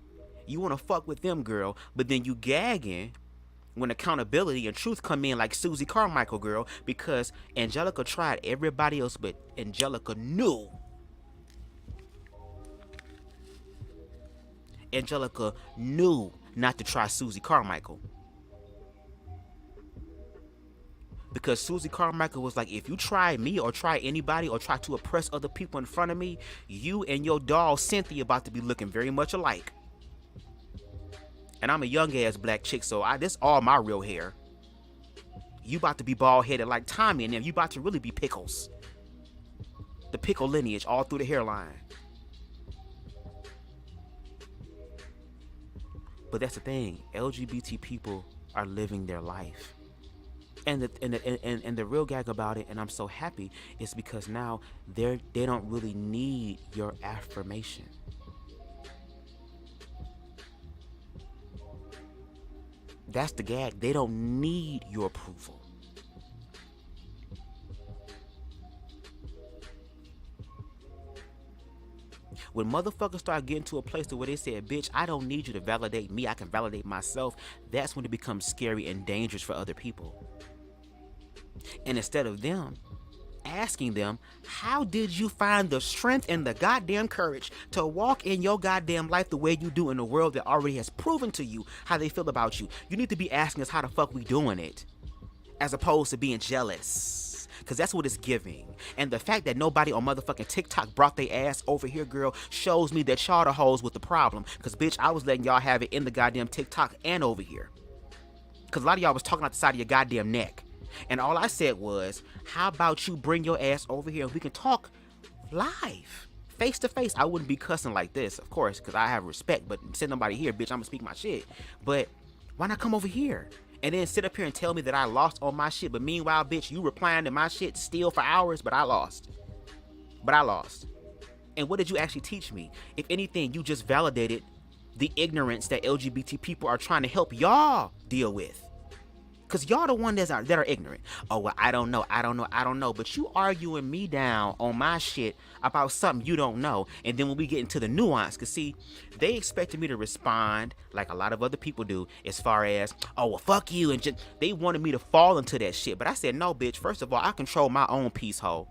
You want to fuck with them, girl, but then you gagging when accountability and truth come in like Susie Carmichael, girl, because Angelica tried everybody else, but Angelica knew. Angelica knew not to try Susie Carmichael. Because Susie Carmichael was like, if you try me or try anybody or try to oppress other people in front of me, you and your doll Cynthia about to be looking very much alike. And I'm a young ass black chick, so this all my real hair. You about to be bald headed like Tommy and them. You about to really be Pickles. The Pickle lineage all through the hairline. But that's the thing. LGBT people are living their life. And the real gag about it, and I'm so happy, is because now they don't really need your affirmation. That's the gag. They don't need your approval. When motherfuckers start getting to a place to where they say, bitch, I don't need you to validate me, I can validate myself, that's when it becomes scary and dangerous for other people. And instead of them asking them, how did you find the strength and the goddamn courage to walk in your goddamn life the way you do in a world that already has proven to you how they feel about you? You need to be asking us how the fuck we doing it, as opposed to being jealous. Because that's what it's giving. And the fact that nobody on motherfucking TikTok brought their ass over here, girl, shows me that y'all the hoes with the problem. Because, bitch, I was letting y'all have it in the goddamn TikTok and over here. Because a lot of y'all was talking out the side of your goddamn neck. And all I said was, how about you bring your ass over here and we can talk live, face to face. I wouldn't be cussing like this, of course, because I have respect. But send nobody here, bitch, I'm going to speak my shit. But why not come over here? And then sit up here and tell me that I lost on my shit. But meanwhile, bitch, you replying to my shit still for hours, but I lost. And what did you actually teach me? If anything, you just validated the ignorance that LGBT people are trying to help y'all deal with. Because y'all the one that are ignorant. Oh, well, I don't know. But you arguing me down on my shit about something you don't know. And then when we get into the nuance, because see, they expected me to respond like a lot of other people do, as far as, oh, well, fuck you. And just, they wanted me to fall into that shit. But I said, no, bitch. First of all, I control my own peace hole.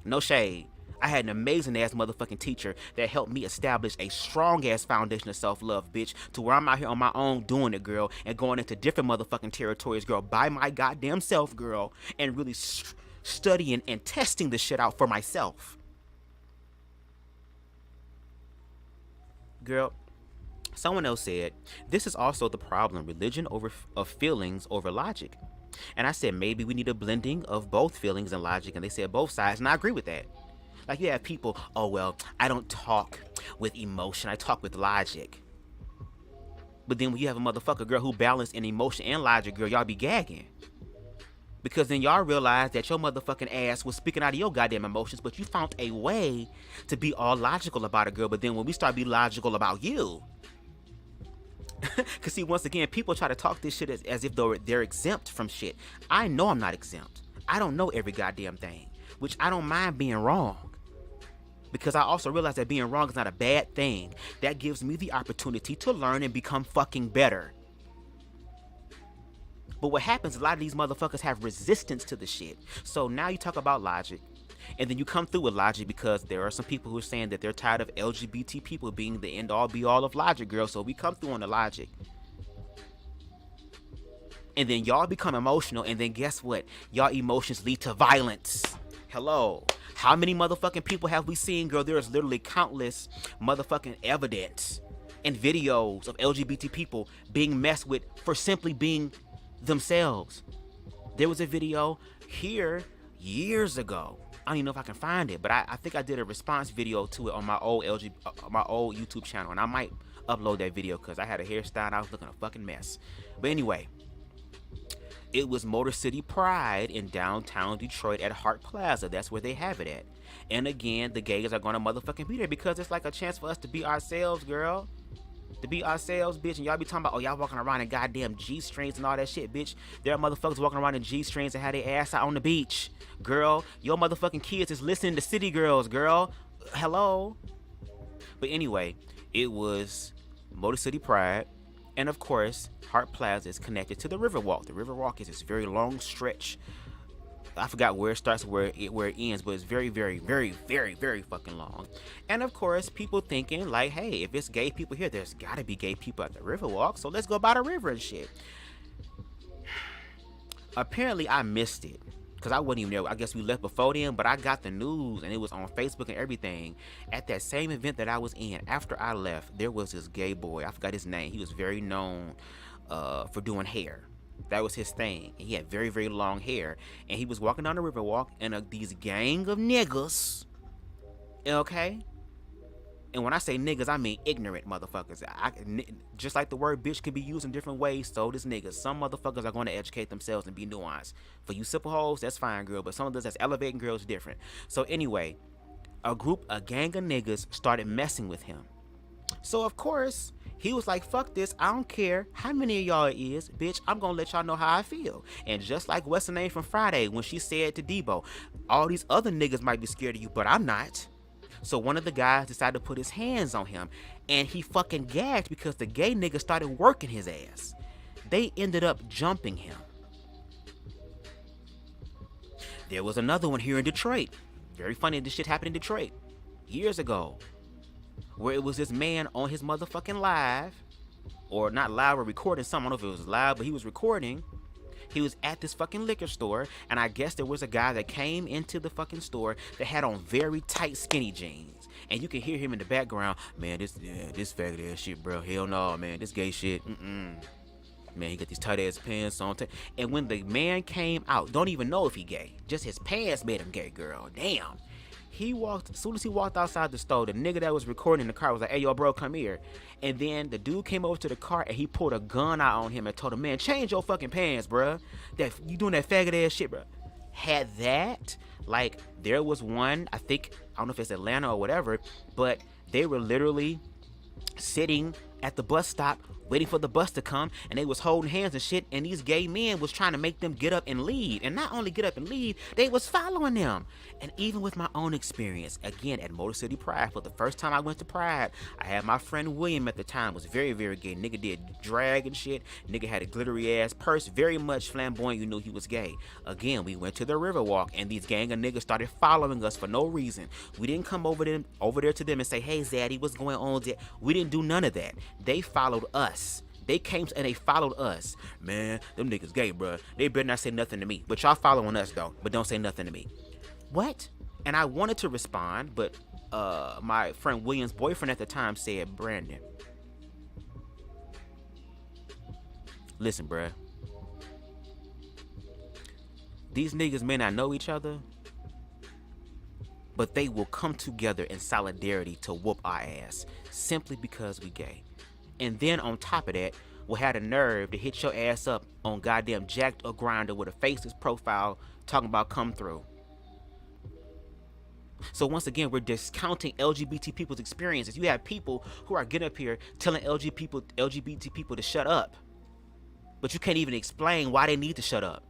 No shade. I had an amazing ass motherfucking teacher that helped me establish a strong ass foundation of self-love, bitch, to where I'm out here on my own doing it, girl, and going into different motherfucking territories, girl, by my goddamn self, girl, and really studying and testing the shit out for myself. Girl, someone else said, this is also the problem, religion of feelings over logic. And I said, maybe we need a blending of both feelings and logic, and they said both sides, and I agree with that. Like, you have people, oh, well, I don't talk with emotion. I talk with logic. But then when you have a motherfucker, girl, who balanced in emotion and logic, girl, y'all be gagging. Because then y'all realize that your motherfucking ass was speaking out of your goddamn emotions, but you found a way to be all logical about it, girl. But then when we start being logical about you, because see, once again, people try to talk this shit as if they're exempt from shit. I know I'm not exempt. I don't know every goddamn thing, which I don't mind being wrong. Because I also realize that being wrong is not a bad thing. That gives me the opportunity to learn and become fucking better. But what happens, a lot of these motherfuckers have resistance to the shit. So now you talk about logic, and then you come through with logic because there are some people who are saying that they're tired of LGBT people being the end-all be-all of logic, girl. So we come through on the logic. And then y'all become emotional, and then guess what? Y'all emotions lead to violence. Hello. How many motherfucking people have we seen, girl? There is literally countless motherfucking evidence and videos of LGBT people being messed with for simply being themselves. There was a video here years ago. I don't even know if I can find it, but I think I did a response video to it on my old YouTube channel, and I might upload that video because I had a hairstyle and I was looking a fucking mess. But anyway, it was Motor City Pride in downtown Detroit at Hart Plaza. That's where they have it at. And again, the gays are gonna motherfucking be there because it's like a chance for us to be ourselves, girl. To be ourselves, bitch. And y'all be talking about, oh, y'all walking around in goddamn G-strings and all that shit, bitch. There are motherfuckers walking around in G-strings and have their ass out on the beach. Girl, your motherfucking kids is listening to City Girls, girl. Hello. But anyway, it was Motor City Pride. And of course, Hart Plaza is connected to the Riverwalk. The Riverwalk is this very long stretch. I forgot where it starts, where it ends, but it's very, very, very, very, very fucking long. And of course, people thinking like, hey, if it's gay people here, there's gotta be gay people at the Riverwalk, so let's go by the river and shit. Apparently, I missed it. Because I wasn't even there. I guess we left before then, but I got the news and it was on Facebook and everything. At that same event that I was in, after I left, there was this gay boy. I forgot his name. He was very known for doing hair. That was his thing. He had very, very long hair. And he was walking down the Riverwalk and these gang of niggas. Okay? And when I say niggas, I mean ignorant motherfuckers. Just like the word bitch can be used in different ways, so does niggas. Some motherfuckers are going to educate themselves and be nuanced. For you simple hoes, that's fine, girl. But some of us that's elevating girls different. So anyway, a gang of niggas started messing with him. So of course, he was like, fuck this. I don't care how many of y'all it is. Bitch, I'm going to let y'all know how I feel. And just like what's her name from Friday when she said to Debo, all these other niggas might be scared of you, but I'm not. So one of the guys decided to put his hands on him, and he fucking gagged because the gay nigga started working his ass. They ended up jumping him. There was another one here in Detroit. Very funny, this shit happened in Detroit years ago, where it was this man on his motherfucking live, or not live, or recording something. I don't know if it was live, but he was recording. He was at this fucking liquor store, and I guess there was a guy that came into the fucking store that had on very tight skinny jeans, and you can hear him in the background, man, this faggot ass shit, bro, hell no, man, this gay shit, man, he got these tight ass pants on, and when the man came out, don't even know if he gay, just his pants made him gay, girl, damn. As soon as he walked outside the store, the nigga that was recording in the car was like, hey, yo, bro, come here. And then the dude came over to the car and he pulled a gun out on him and told him, man, change your fucking pants, bruh. You doing that faggot ass shit, bruh. Had that, like, there was one, I don't know if it's Atlanta or whatever, but they were literally sitting at the bus stop waiting for the bus to come, and they was holding hands and shit, and these gay men was trying to make them get up and leave. And not only get up and leave, they was following them. And even with my own experience, again, at Motor City Pride, for the first time I went to Pride, I had my friend William at the time, was very, very gay. Nigga did drag and shit. Nigga had a glittery ass purse, very much flamboyant, you knew he was gay. Again, we went to the Riverwalk, and these gang of niggas started following us for no reason. We didn't come over there to them and say, hey, Zaddy, what's going on? We didn't do none of that. They followed us. They came and they followed us. Man, them niggas gay, bruh. They better not say nothing to me. But y'all following us, though. But don't say nothing to me. What? And I wanted to respond, but my friend William's boyfriend at the time said, Brandon, listen, bruh. These niggas may not know each other, but they will come together in solidarity to whoop our ass simply because we gay. And then on top of that, will have the nerve to hit your ass up on goddamn Jacked or Grinder with a faceless profile talking about come through. So once again, we're discounting LGBT people's experiences. You have people who are getting up here telling LGBT people to shut up, but you can't even explain why they need to shut up.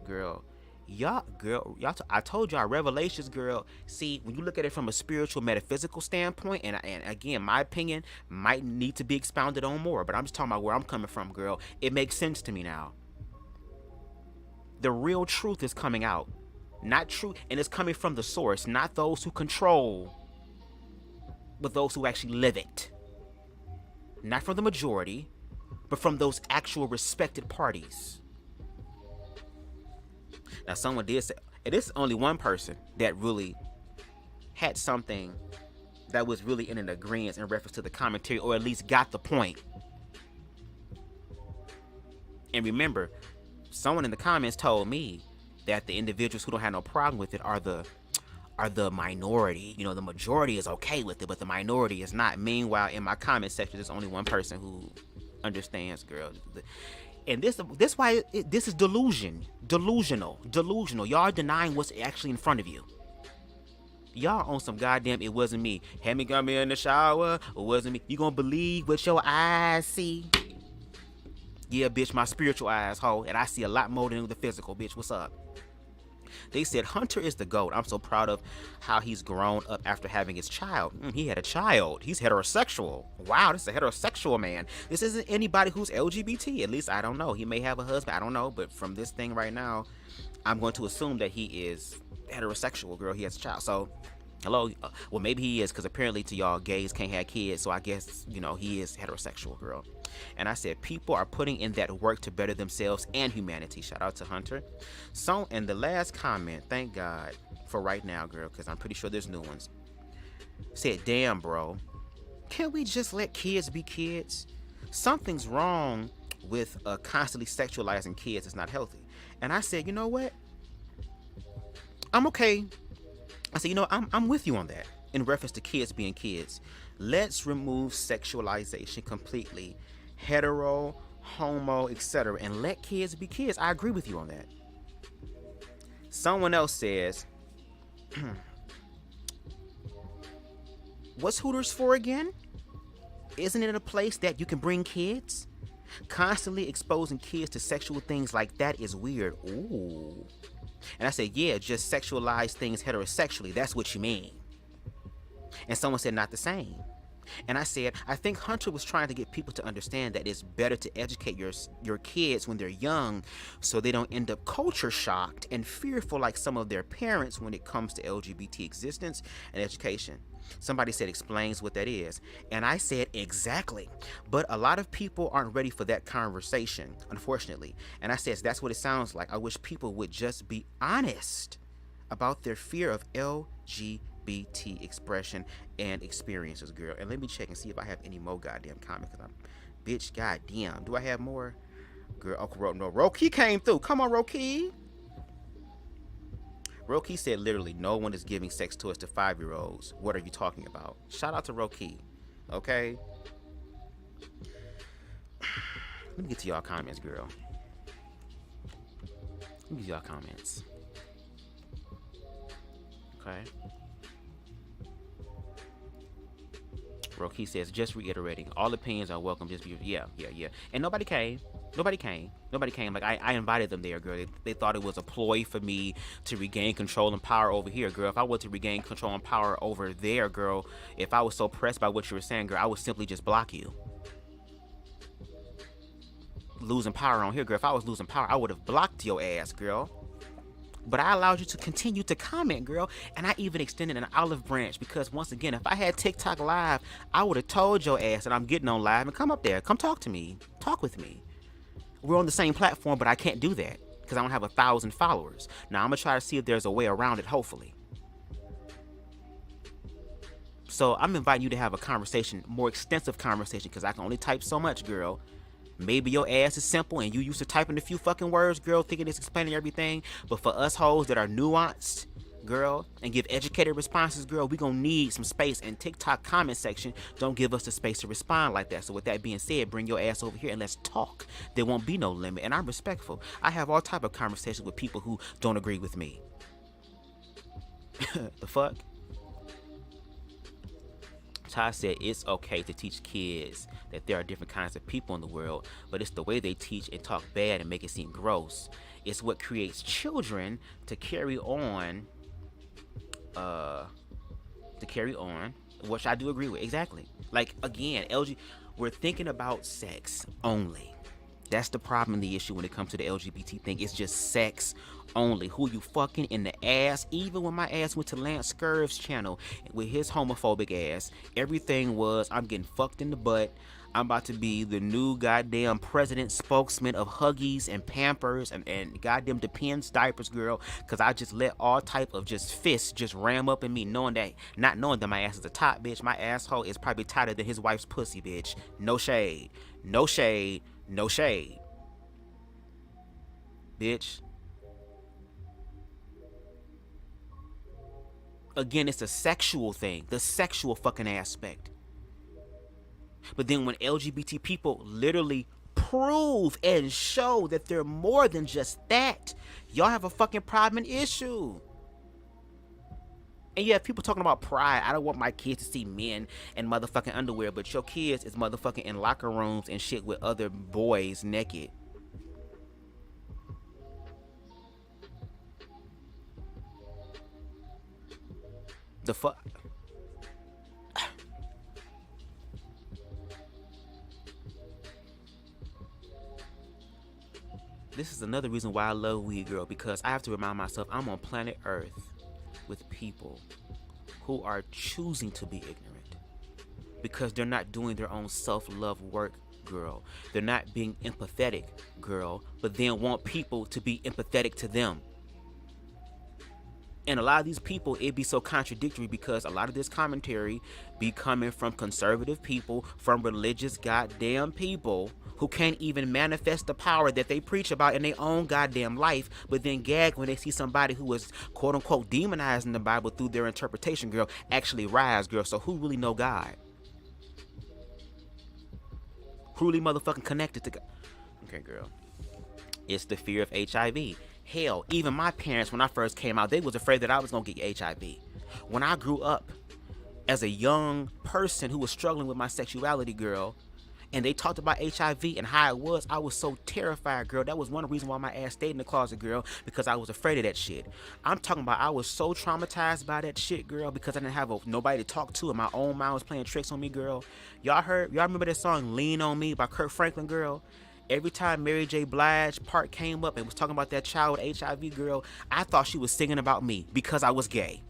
Girl, I told y'all revelations, girl. See, when you look at it from a spiritual, metaphysical standpoint, and again, my opinion might need to be expounded on more, but I'm just talking about where I'm coming from, girl. It makes sense to me now. The real truth is coming out. Not true, and it's coming from the source, not those who control, but those who actually live it. Not from the majority, but from those actual respected parties. Now, someone did say, and this is only one person that really had something that was really in an agreement in reference to the commentary, or at least got the point. And remember, someone in the comments told me that the individuals who don't have no problem with it are the minority. You know, the majority is okay with it, but the minority is not. Meanwhile, in my comment section, there's only one person who understands, girl. And this is delusional. Y'all are denying what's actually in front of you. Y'all on some goddamn it wasn't me. Had me got me in the shower, or wasn't me. You gonna believe what your eyes see? Yeah, bitch, my spiritual eyes, ho, and I see a lot more than the physical, bitch. What's up? They said Hunter is the GOAT. I'm so proud of how he's grown up after having his child. He had a child. He's heterosexual. Wow, this is a heterosexual man. This isn't anybody who's LGBT. At least I don't know. He may have a husband. I don't know. But from this thing right now, I'm going to assume that he is heterosexual, girl. He has a child. So, hello. Well, maybe he is, because apparently to y'all, gays can't have kids. So I guess, he is heterosexual, girl. And I said, people are putting in that work to better themselves and humanity. Shout out to Hunter. So, and the last comment, thank God for right now, girl, because I'm pretty sure there's new ones. Said, damn, bro. Can't we just let kids be kids? Something's wrong with constantly sexualizing kids. It's not healthy. And I said, you know what? I'm okay. I said, I'm with you on that in reference to kids being kids. Let's remove sexualization completely. Hetero, homo, etc. and let kids be kids. I agree with you on that. Someone else says, what's Hooters for again? Isn't it a place that you can bring kids? Constantly exposing kids to sexual things like that is weird. Ooh. And I said, yeah, just sexualize things heterosexually. That's what you mean. And someone said, not the same. And I said, I think Hunter was trying to get people to understand that it's better to educate your kids when they're young so they don't end up culture shocked and fearful like some of their parents when it comes to LGBT existence and education. Somebody said, explains what that is. And I said, exactly. But a lot of people aren't ready for that conversation, unfortunately. And I said, that's what it sounds like. I wish people would just be honest about their fear of LGBT expression and experiences, girl. And let me check and see if I have any more goddamn comments. Because bitch, goddamn. Do I have more? Girl, oh, no, Roki came through. Come on, Roki. Roki said literally, no one is giving sex toys to 5-year-olds. What are you talking about? Shout out to Roki. Okay? Let me get to y'all comments, girl. Let me get to y'all comments. Okay? Roki says, just reiterating, all opinions are welcome. Just be, yeah. And nobody came. Like, I invited them there, girl. They thought it was a ploy for me to regain control and power over here, girl. If I were to regain control and power over there, girl, if I was so pressed by what you were saying, girl, I would simply just block you. Losing power on here, girl. If I was losing power, I would have blocked your ass, girl. But I allowed you to continue to comment, girl. And I even extended an olive branch because, once again, if I had TikTok live, I would have told your ass that I'm getting on live and come up there. Come talk to me. Talk with me. We're on the same platform, but I can't do that because I don't have 1,000 followers. Now, I'm going to try to see if there's a way around it, hopefully. So I'm inviting you to have a conversation, more extensive conversation, because I can only type so much, girl. Maybe your ass is simple and you used to typing a few fucking words, girl, thinking it's explaining everything. But for us hoes that are nuanced, girl, and give educated responses, girl, we gonna need some space. And TikTok comment section don't give us the space to respond like that. So with that being said, bring your ass over here and let's talk. There won't be no limit. And I'm respectful. I have all type of conversations with people who don't agree with me. The fuck? Ty said it's okay to teach kids that there are different kinds of people in the world, but it's the way they teach and talk bad and make it seem gross. It's what creates children to carry on, which I do agree with. Exactly. Like, again, we're thinking about sex only. That's the problem and the issue when it comes to the LGBT thing. It's just sex only. Who you fucking in the ass? Even when my ass went to Lance Scurv's channel with his homophobic ass, everything was, I'm getting fucked in the butt. I'm about to be the new goddamn president spokesman of Huggies and Pampers and goddamn Depends diapers, girl. Because I just let all type of just fists just ram up in me, not knowing that my ass is a top, bitch. My asshole is probably tighter than his wife's pussy, bitch. No shade. No shade. No shade. Bitch. Again, it's a sexual thing. The sexual fucking aspect. But then when LGBT people literally prove and show that they're more than just that, y'all have a fucking problem and issue. And you have people talking about pride. I don't want my kids to see men in motherfucking underwear, but your kids is motherfucking in locker rooms and shit with other boys naked. The fuck? This is another reason why I love weed, girl, because I have to remind myself I'm on planet Earth with people who are choosing to be ignorant because they're not doing their own self-love work, girl. They're not being empathetic, girl, but then want people to be empathetic to them. And a lot of these people, it be so contradictory because a lot of this commentary be coming from conservative people, from religious goddamn people who can't even manifest the power that they preach about in their own goddamn life, but then gag when they see somebody who is quote unquote demonizing the Bible through their interpretation, girl, actually rise, girl. So who really know God? Who really motherfucking connected to God? Okay, girl. It's the fear of HIV. Hell, even my parents, when I first came out, they was afraid that I was going to get HIV. When I grew up as a young person who was struggling with my sexuality, girl, and they talked about HIV and how it was, I was so terrified, girl. That was one reason why my ass stayed in the closet, girl, because I was afraid of that shit. I'm talking about I was so traumatized by that shit, girl, because I didn't have nobody to talk to, and my own mind was playing tricks on me, girl. Y'all remember that song Lean on Me by Kirk Franklin, girl? Every time Mary J. Blige part came up and was talking about that child with HIV, girl, I thought she was singing about me because I was gay.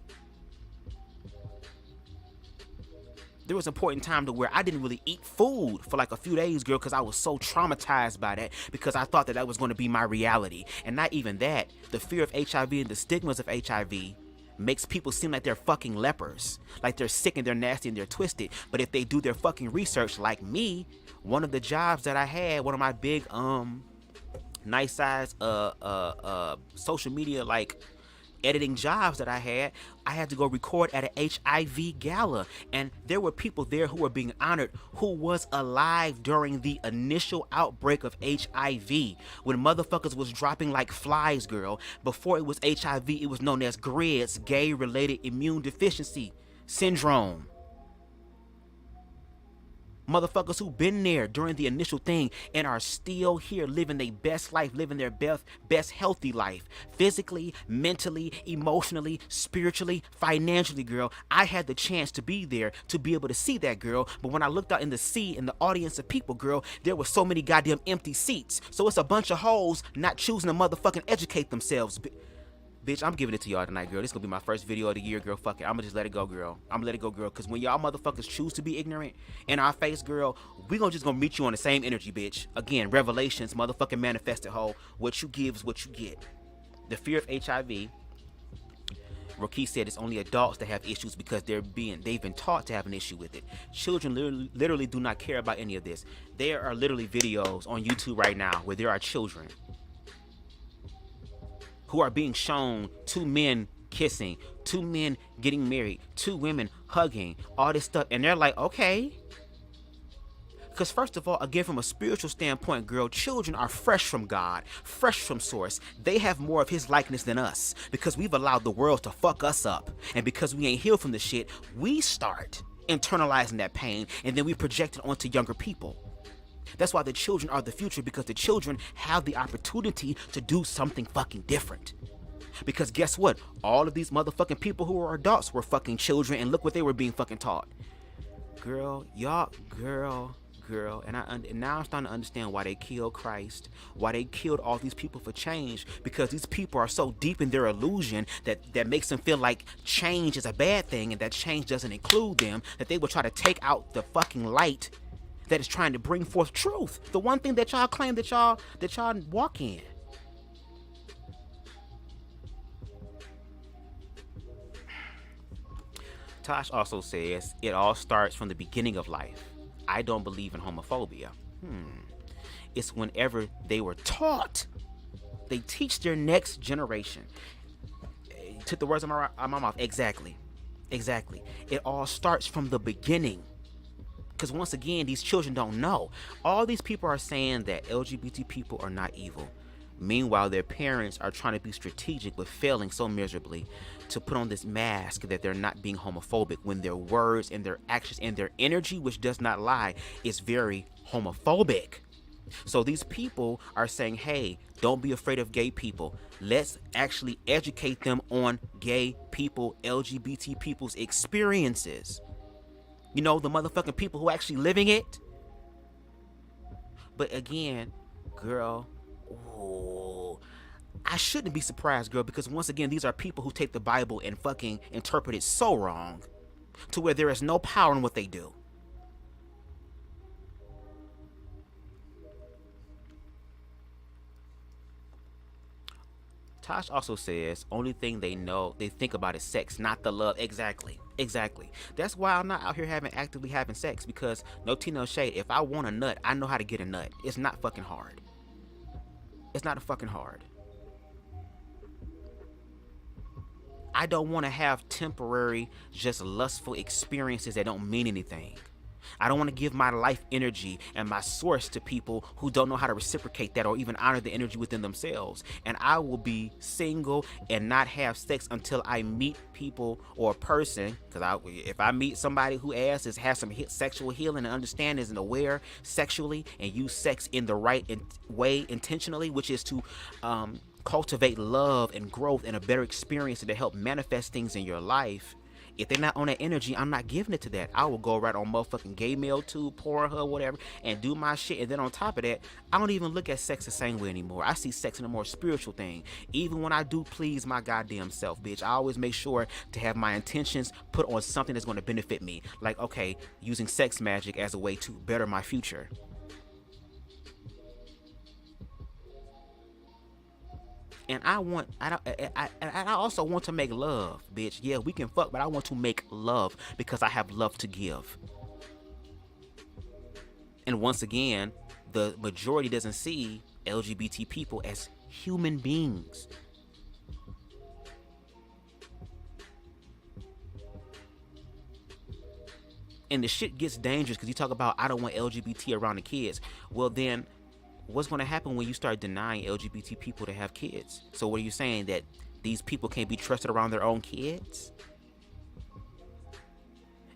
There was a point in time to where I didn't really eat food for like a few days, girl, because I was so traumatized by that, because I thought that was going to be my reality. And not even that, the fear of HIV and the stigmas of HIV makes people seem like they're fucking lepers, like they're sick and they're nasty and they're twisted. But if they do their fucking research, like me, one of the jobs that I had, one of my big nice size social media like editing jobs that I had to go record at an HIV gala, and there were people there who were being honored who was alive during the initial outbreak of HIV, when motherfuckers was dropping like flies, girl. Before it was HIV, it was known as GRIDS, gay related immune deficiency syndrome. Motherfuckers who been there during the initial thing and are still here living their best life, living their best healthy life, physically, mentally, emotionally, spiritually, financially, girl. I had the chance to be there to be able to see that, girl. But when I looked out in the sea, in the audience of people, girl, there were so many goddamn empty seats. So it's a bunch of hoes not choosing to motherfucking educate themselves. Bitch, I'm giving it to y'all tonight, girl. This gonna be my first video of the year, girl. Fuck it. I'ma just let it go, girl. I'ma let it go, girl. Cause when y'all motherfuckers choose to be ignorant in our face, girl, we gonna meet you on the same energy, bitch. Again, Revelations, motherfucking manifested hoe. What you give is what you get. The fear of HIV. Roquise said it's only adults that have issues because they've been taught to have an issue with it. Children literally do not care about any of this. There are literally videos on YouTube right now where there are children who are being shown two men kissing, two men getting married, two women hugging, all this stuff. And they're like, okay. Because first of all, again, from a spiritual standpoint, girl, children are fresh from God, fresh from source. They have more of his likeness than us because we've allowed the world to fuck us up. And because we ain't healed from the shit, we start internalizing that pain and then we project it onto younger people. That's why the children are the future, because the children have the opportunity to do something fucking different. Because guess what? All of these motherfucking people who are adults were fucking children, and look what they were being fucking taught. Girl, y'all, girl, and now I'm starting to understand why they killed Christ, why they killed all these people for change, because these people are so deep in their illusion that makes them feel like change is a bad thing and that change doesn't include them, that they will try to take out the fucking light that is trying to bring forth truth. The one thing that y'all claim that y'all walk in. Tosh also says, it all starts from the beginning of life. I don't believe in homophobia. It's whenever they were taught. They teach their next generation. Took the words out of my mouth. Exactly. It all starts from the beginning. Because once again, these children don't know. All these people are saying that LGBT people are not evil. Meanwhile, their parents are trying to be strategic but failing so miserably to put on this mask that they're not being homophobic when their words and their actions and their energy, which does not lie, is very homophobic. So these people are saying, hey, don't be afraid of gay people. Let's actually educate them on gay people, LGBT people's experiences. You know, the motherfucking people who actually living it. But again, girl, I shouldn't be surprised, girl, because once again, these are people who take the Bible and fucking interpret it so wrong to where there is no power in what they do. Tosh also says, only thing they think about is sex, not the love. Exactly. That's why I'm not out here actively having sex, because no tea, no shade. If I want a nut, I know how to get a nut. It's not fucking hard. It's not fucking hard. I don't want to have temporary, just lustful experiences that don't mean anything. I don't want to give my life energy and my source to people who don't know how to reciprocate that or even honor the energy within themselves. And I will be single and not have sex until I meet people or a person, because if I meet somebody who has some sexual healing and understanding, is aware sexually and use sex in the right way intentionally, which is to cultivate love and growth and a better experience and to help manifest things in your life. If they're not on that energy, I'm not giving it to that. I will go right on motherfucking gay mail too, Pornhub, whatever, and do my shit. And then on top of that, I don't even look at sex the same way anymore. I see sex in a more spiritual thing. Even when I do please my goddamn self, bitch, I always make sure to have my intentions put on something that's going to benefit me. Like, okay, using sex magic as a way to better my future. And I also want to make love, bitch. Yeah, we can fuck, but I want to make love because I have love to give. And once again, the majority doesn't see LGBT people as human beings. And the shit gets dangerous because you talk about, I don't want LGBT around the kids. Well, then what's going to happen when you start denying LGBT people to have kids? So what are you saying, that these people can't be trusted around their own kids?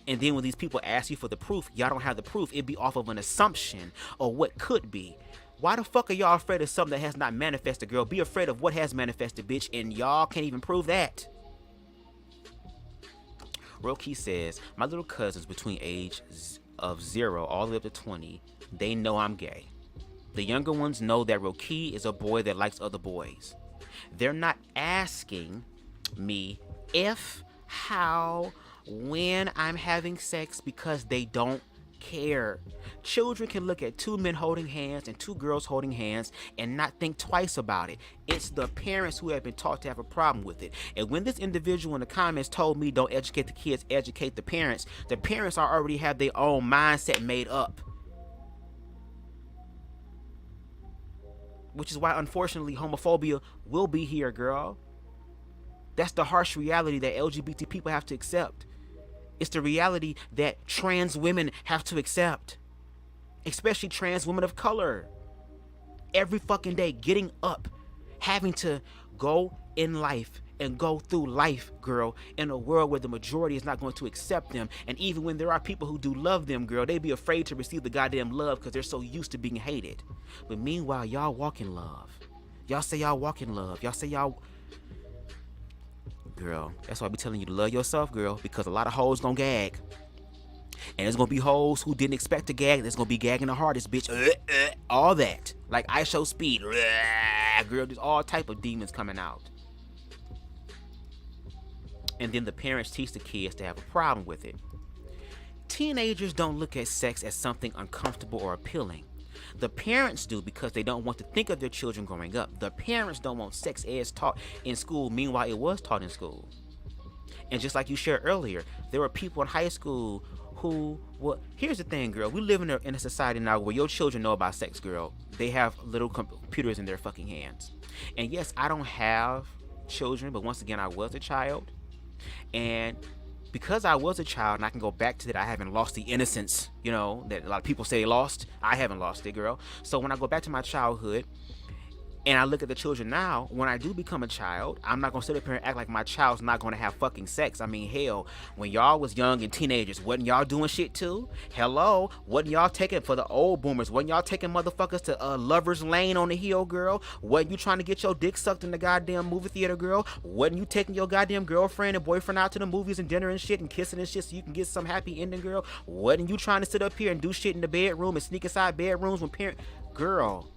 And then when these people ask you for the proof, y'all don't have the proof. It'd be off of an assumption or what could be. Why the fuck are y'all afraid of something that has not manifested, girl? Be afraid of what has manifested, bitch, and y'all can't even prove that. Roki says, my little cousins between ages of 0 all the way up to 20, they know I'm gay. The younger ones know that Roki is a boy that likes other boys. They're not asking me if, how, when I'm having sex because they don't care. Children can look at 2 men holding hands and 2 girls holding hands and not think twice about it. It's the parents who have been taught to have a problem with it. And when this individual in the comments told me don't educate the kids, educate the parents already have their own mindset made up. Which is why, unfortunately, homophobia will be here, girl. That's the harsh reality that LGBT people have to accept. It's the reality that trans women have to accept. Especially trans women of color. Every fucking day, getting up, having to go in life and go through life, girl, in a world where the majority is not going to accept them. And even when there are people who do love them, girl, they be afraid to receive the goddamn love because they're so used to being hated. But meanwhile, y'all walk in love. Y'all say y'all walk in love. Y'all say y'all... Girl, that's why I be telling you to love yourself, girl, because a lot of hoes gonna gag. And there's gonna be hoes who didn't expect to gag. There's gonna be gagging the hardest, bitch. All that. Like I show speed. Girl, there's all type of demons coming out. And then the parents teach the kids to have a problem with it. Teenagers don't look at sex as something uncomfortable or appealing. The parents do because they don't want to think of their children growing up. The parents don't want sex ed taught in school. Meanwhile, it was taught in school. And just like you shared earlier, there were people in high school who, well, here's the thing, girl. We live in a society now where your children know about sex, girl. They have little computers in their fucking hands. And yes, I don't have children, but once again, I was a child. And because I was a child, and I can go back to that, I haven't lost the innocence, you know, that a lot of people say they lost. I haven't lost it, girl. So when I go back to my childhood, and I look at the children now, when I do become a child, I'm not going to sit up here and act like my child's not going to have fucking sex. I mean, hell, when y'all was young and teenagers, wasn't y'all doing shit too? Hello? Wasn't y'all taking, for the old boomers, wasn't y'all taking motherfuckers to Lover's Lane on the hill, girl? Wasn't you trying to get your dick sucked in the goddamn movie theater, girl? Wasn't you taking your goddamn girlfriend and boyfriend out to the movies and dinner and shit and kissing and shit so you can get some happy ending, girl? Wasn't you trying to sit up here and do shit in the bedroom and sneak inside bedrooms when parents... Girl...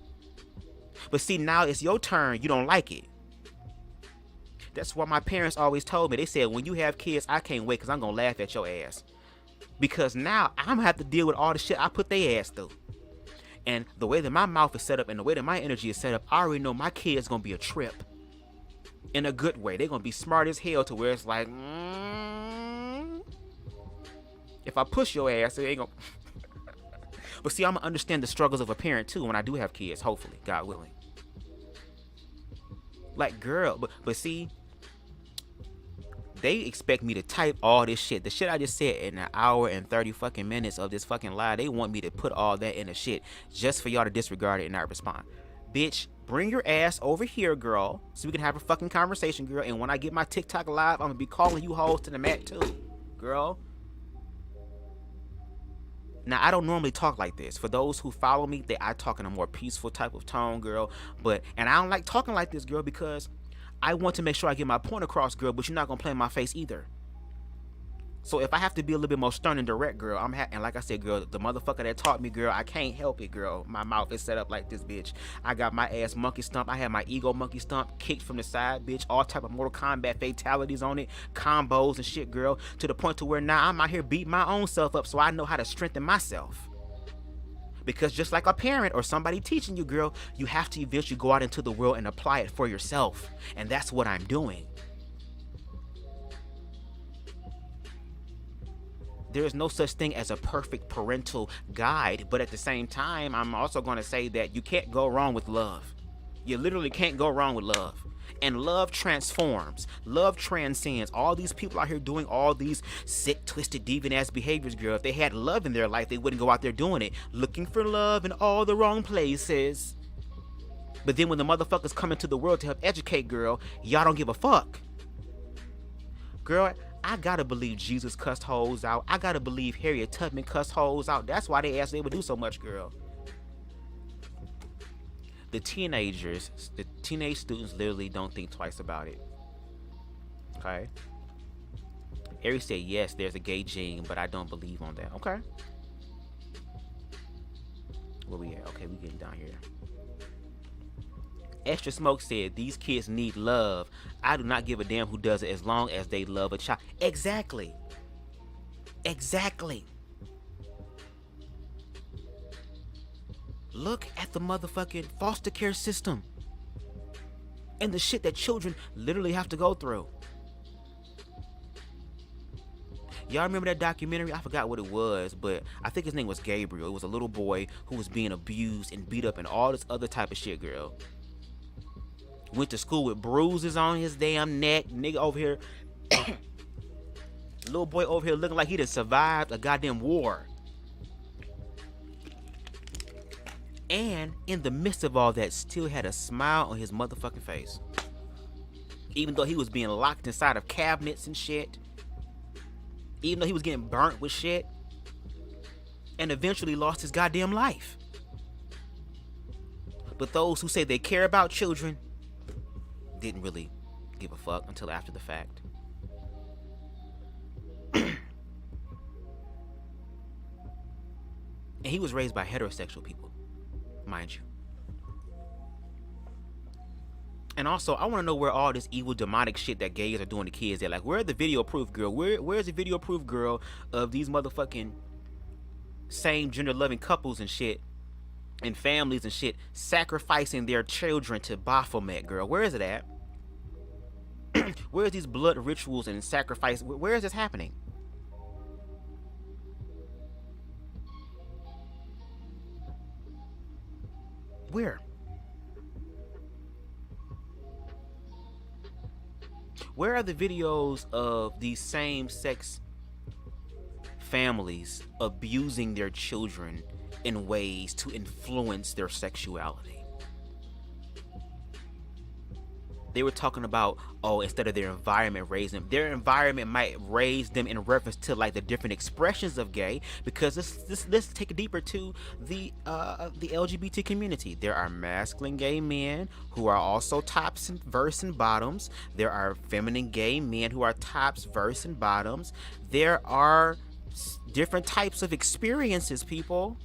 But see, now it's your turn. You don't like it. That's what my parents always told me. They said, when you have kids, I can't wait because I'm going to laugh at your ass. Because now I'm going to have to deal with all the shit I put their ass through. And the way that my mouth is set up and the way that my energy is set up, I already know my kid's going to be a trip. In a good way. They're going to be smart as hell to where it's like, if I push your ass, it ain't going to... But see, I'm going to understand the struggles of a parent too when I do have kids, hopefully, God willing. Like, girl, but see, they expect me to type all this shit. The shit I just said in an hour and 30 fucking minutes of this fucking live, they want me to put all that in the shit just for y'all to disregard it and not respond. Bitch, bring your ass over here, girl, so we can have a fucking conversation, girl. And when I get my TikTok live, I'm gonna be calling you hoes to the mat too, girl. Now, I don't normally talk like this. For those who follow me, I talk in a more peaceful type of tone, girl. And I don't like talking like this, girl, because I want to make sure I get my point across, girl, but you're not going to play in my face either. So if I have to be a little bit more stern and direct, girl, and like I said, girl, the motherfucker that taught me, girl, I can't help it, girl. My mouth is set up like this, bitch. I got my ass monkey stomp. I had my ego monkey stomp kicked from the side, bitch. All type of Mortal Kombat fatalities on it, combos and shit, girl, to the point to where now I'm out here beating my own self up so I know how to strengthen myself. Because just like a parent or somebody teaching you, girl, you have to eventually go out into the world and apply it for yourself. And that's what I'm doing. There is no such thing as a perfect parental guide. But at the same time, I'm also going to say that you can't go wrong with love. You literally can't go wrong with love. And love transforms. Love transcends. All these people out here doing all these sick, twisted, deviant-ass behaviors, girl. If they had love in their life, they wouldn't go out there doing it. Looking for love in all the wrong places. But then when the motherfuckers come into the world to help educate, girl, y'all don't give a fuck. Girl, I gotta believe Jesus cussed hoes out. I gotta believe Harriet Tubman cussed hoes out. That's why they asked they would do so much, girl. The teenage students literally don't think twice about it. Okay? Harry said, yes, there's a gay gene, but I don't believe on that. Okay? Where we at? Okay, we getting down here. Extra Smoke said, these kids need love. I do not give a damn who does it as long as they love a child. Exactly. Exactly. Look at the motherfucking foster care system and the shit that children literally have to go through. Y'all remember that documentary? I forgot what it was, but I think his name was Gabriel. It was a little boy who was being abused and beat up and all this other type of shit, girl. Went to school with bruises on his damn neck. Nigga over here. Little boy over here looking like he done survived a goddamn war. And in the midst of all that, still had a smile on his motherfucking face. Even though he was being locked inside of cabinets and shit. Even though he was getting burnt with shit. And eventually lost his goddamn life. But those who say they care about children didn't really give a fuck until after the fact. And he was raised by heterosexual people, mind you. And also, I want to know where all this evil demonic shit that gays are doing to kids at. Like, where's the video proof, girl? Where's the video proof, girl, of these motherfucking same gender loving couples and shit and families and shit sacrificing their children to Baphomet, girl? Where is it at? Where's these blood rituals and sacrifice? Where is this happening? Where? Where are the videos of these same-sex families abusing their children in ways to influence their sexuality? They were talking about, oh, instead of their environment raising them, their environment might raise them in reference to like the different expressions of gay. Because let's take it deeper to the LGBT community. There are masculine gay men who are also tops and verse and bottoms. There are feminine gay men who are tops, verse, and bottoms. There are different types of experiences, people.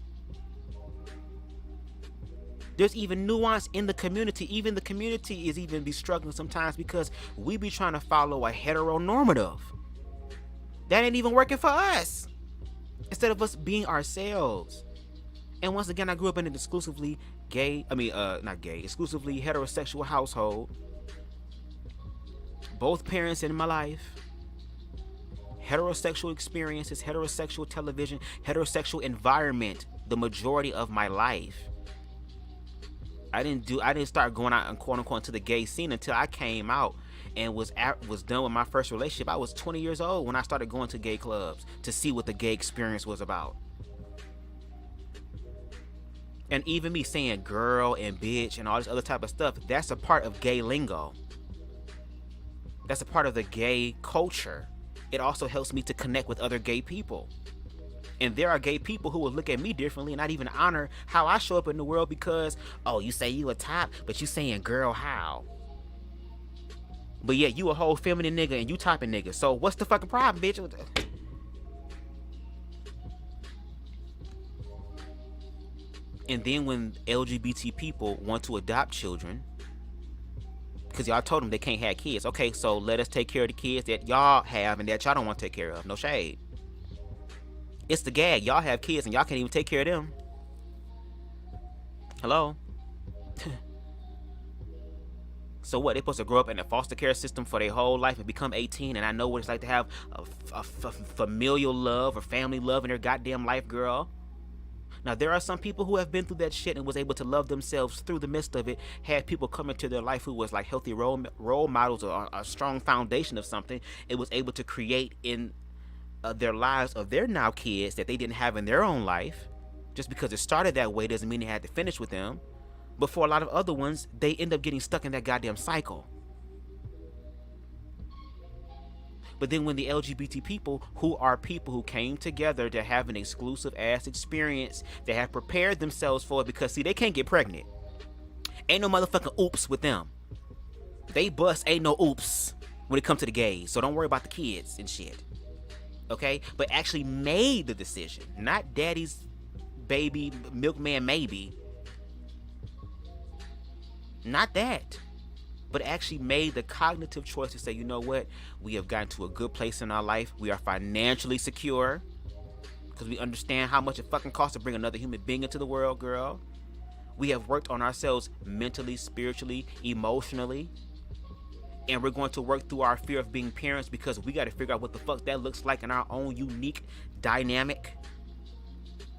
There's even nuance in the community. Even the community is even be struggling sometimes because we be trying to follow a heteronormative. That ain't even working for us. Instead of us being ourselves. And once again, I grew up in an exclusively exclusively heterosexual household. Both parents in my life. Heterosexual experiences, heterosexual television, heterosexual environment the majority of my life. I didn't start going out and quote unquote to the gay scene until I came out and was done with my first relationship. I was 20 years old when I started going to gay clubs to see what the gay experience was about. And even me saying girl and bitch and all this other type of stuff, that's a part of gay lingo. That's a part of the gay culture. It also helps me to connect with other gay people. And there are gay people who will look at me differently and not even honor how I show up in the world because, oh, you say you a top, but you saying girl how? But yeah, you a whole feminine nigga and you topping nigga. So what's the fucking problem, bitch? And then when LGBT people want to adopt children, because y'all told them they can't have kids. Okay, so let us take care of the kids that y'all have and that y'all don't want to take care of. No shade. It's the gag. Y'all have kids and y'all can't even take care of them. Hello? So what? They supposed to grow up in a foster care system for their whole life and become 18, and I know what it's like to have a familial love or family love in their goddamn life, girl. Now, there are some people who have been through that shit and was able to love themselves through the midst of it, had people come into their life who was like healthy role models or a strong foundation of something, it was able to create in their lives of their now kids that they didn't have in their own life. Just because it started that way doesn't mean they had to finish with them. But for a lot of other ones, they end up getting stuck in that goddamn cycle. But then when the LGBT people, who are people who came together to have an exclusive ass experience, they have prepared themselves for it because, see, they can't get pregnant. Ain't no motherfucking oops with them. They bust, ain't no oops when it comes to the gays. So don't worry about the kids and shit. Okay? But actually made the decision. Not daddy's baby, milkman maybe. Not that. But actually made the cognitive choice to say, you know what? We have gotten to a good place in our life. We are financially secure. Because we understand how much it fucking costs to bring another human being into the world, girl. We have worked on ourselves mentally, spiritually, emotionally. And we're going to work through our fear of being parents because we got to figure out what the fuck that looks like in our own unique dynamic.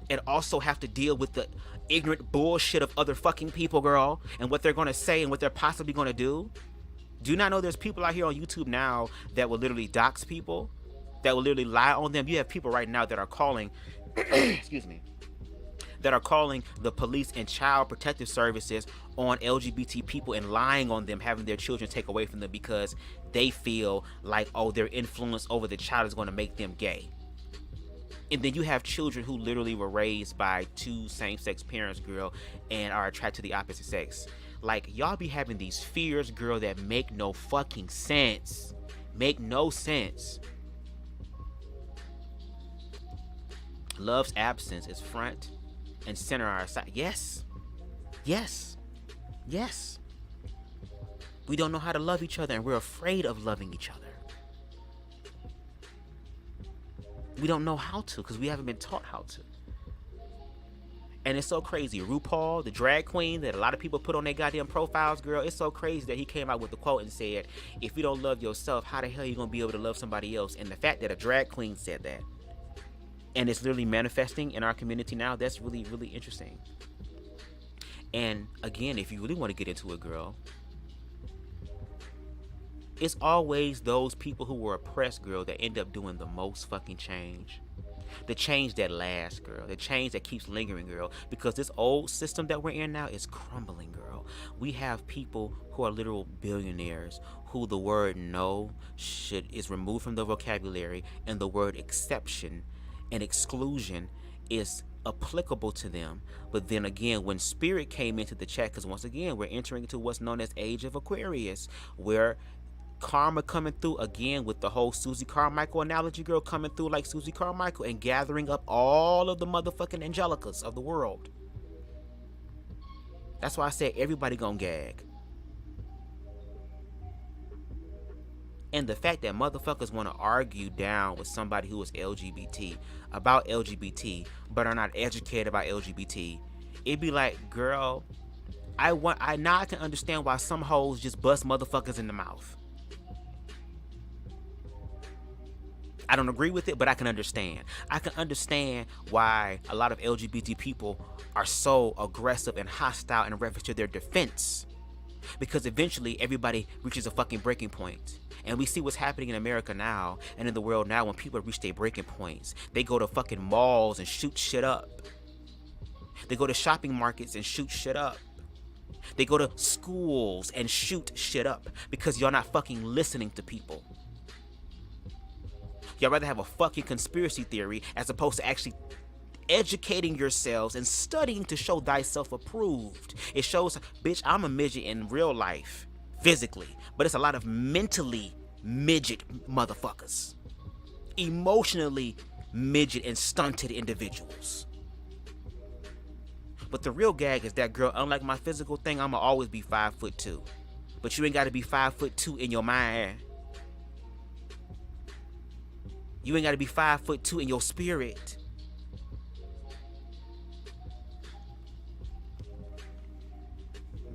And also have to deal with the ignorant bullshit of other fucking people, girl, and what they're going to say and what they're possibly going to do. Do you not know there's people out here on YouTube now that will literally dox people, that will literally lie on them? You have people right now that are calling excuse me, that are calling the police and child protective services on LGBT people and lying on them, having their children take away from them because they feel like, oh, their influence over the child is going to make them gay. And then you have children who literally were raised by two same-sex parents, girl, and are attracted to the opposite sex. Like, y'all be having these fears, girl, that make no fucking sense. Make no sense. Love's absence is front and center on our side. Yes. Yes. Yes. We don't know how to love each other, and we're afraid of loving each other. We don't know how to because we haven't been taught how to. And it's so crazy. RuPaul, the drag queen that a lot of people put on their goddamn profiles, girl, it's so crazy that he came out with the quote and said, if you don't love yourself, how the hell are you going to be able to love somebody else? And the fact that a drag queen said that, and it's literally manifesting in our community now, that's really, really interesting. And again, if you really want to get into it, girl, it's always those people who were oppressed, girl, that end up doing the most fucking change. The change that lasts, girl. The change that keeps lingering, girl. Because this old system that we're in now is crumbling, girl. We have people who are literal billionaires who the word no is removed from the vocabulary, and the word exception and exclusion is applicable to them. But then again, when spirit came into the chat, because once again, we're entering into what's known as Age of Aquarius, where karma coming through again with the whole Susie Carmichael analogy, girl, coming through like Susie Carmichael and gathering up all of the motherfucking Angelicas of the world. That's why I said everybody gonna gag. And the fact that motherfuckers want to argue down with somebody who is LGBT about LGBT but are not educated about LGBT, it'd be like, girl, I can understand why some hoes just bust motherfuckers in the mouth. I don't agree with it, but I can understand. I can understand why a lot of LGBT people are so aggressive and hostile in reference to their defense. Because eventually everybody reaches a fucking breaking point. And we see what's happening in America now and in the world now when people reach their breaking points. They go to fucking malls and shoot shit up. They go to shopping markets and shoot shit up. They go to schools and shoot shit up because y'all not fucking listening to people. Y'all rather have a fucking conspiracy theory as opposed to actually educating yourselves and studying to show thyself approved. It shows, bitch, I'm a midget in real life, physically, but it's a lot of mentally midget motherfuckers. Emotionally midget and stunted individuals. But the real gag is that, girl, unlike my physical thing, I'ma always be 5'2". But you ain't gotta be 5'2" in your mind. You ain't gotta be 5'2" in your spirit.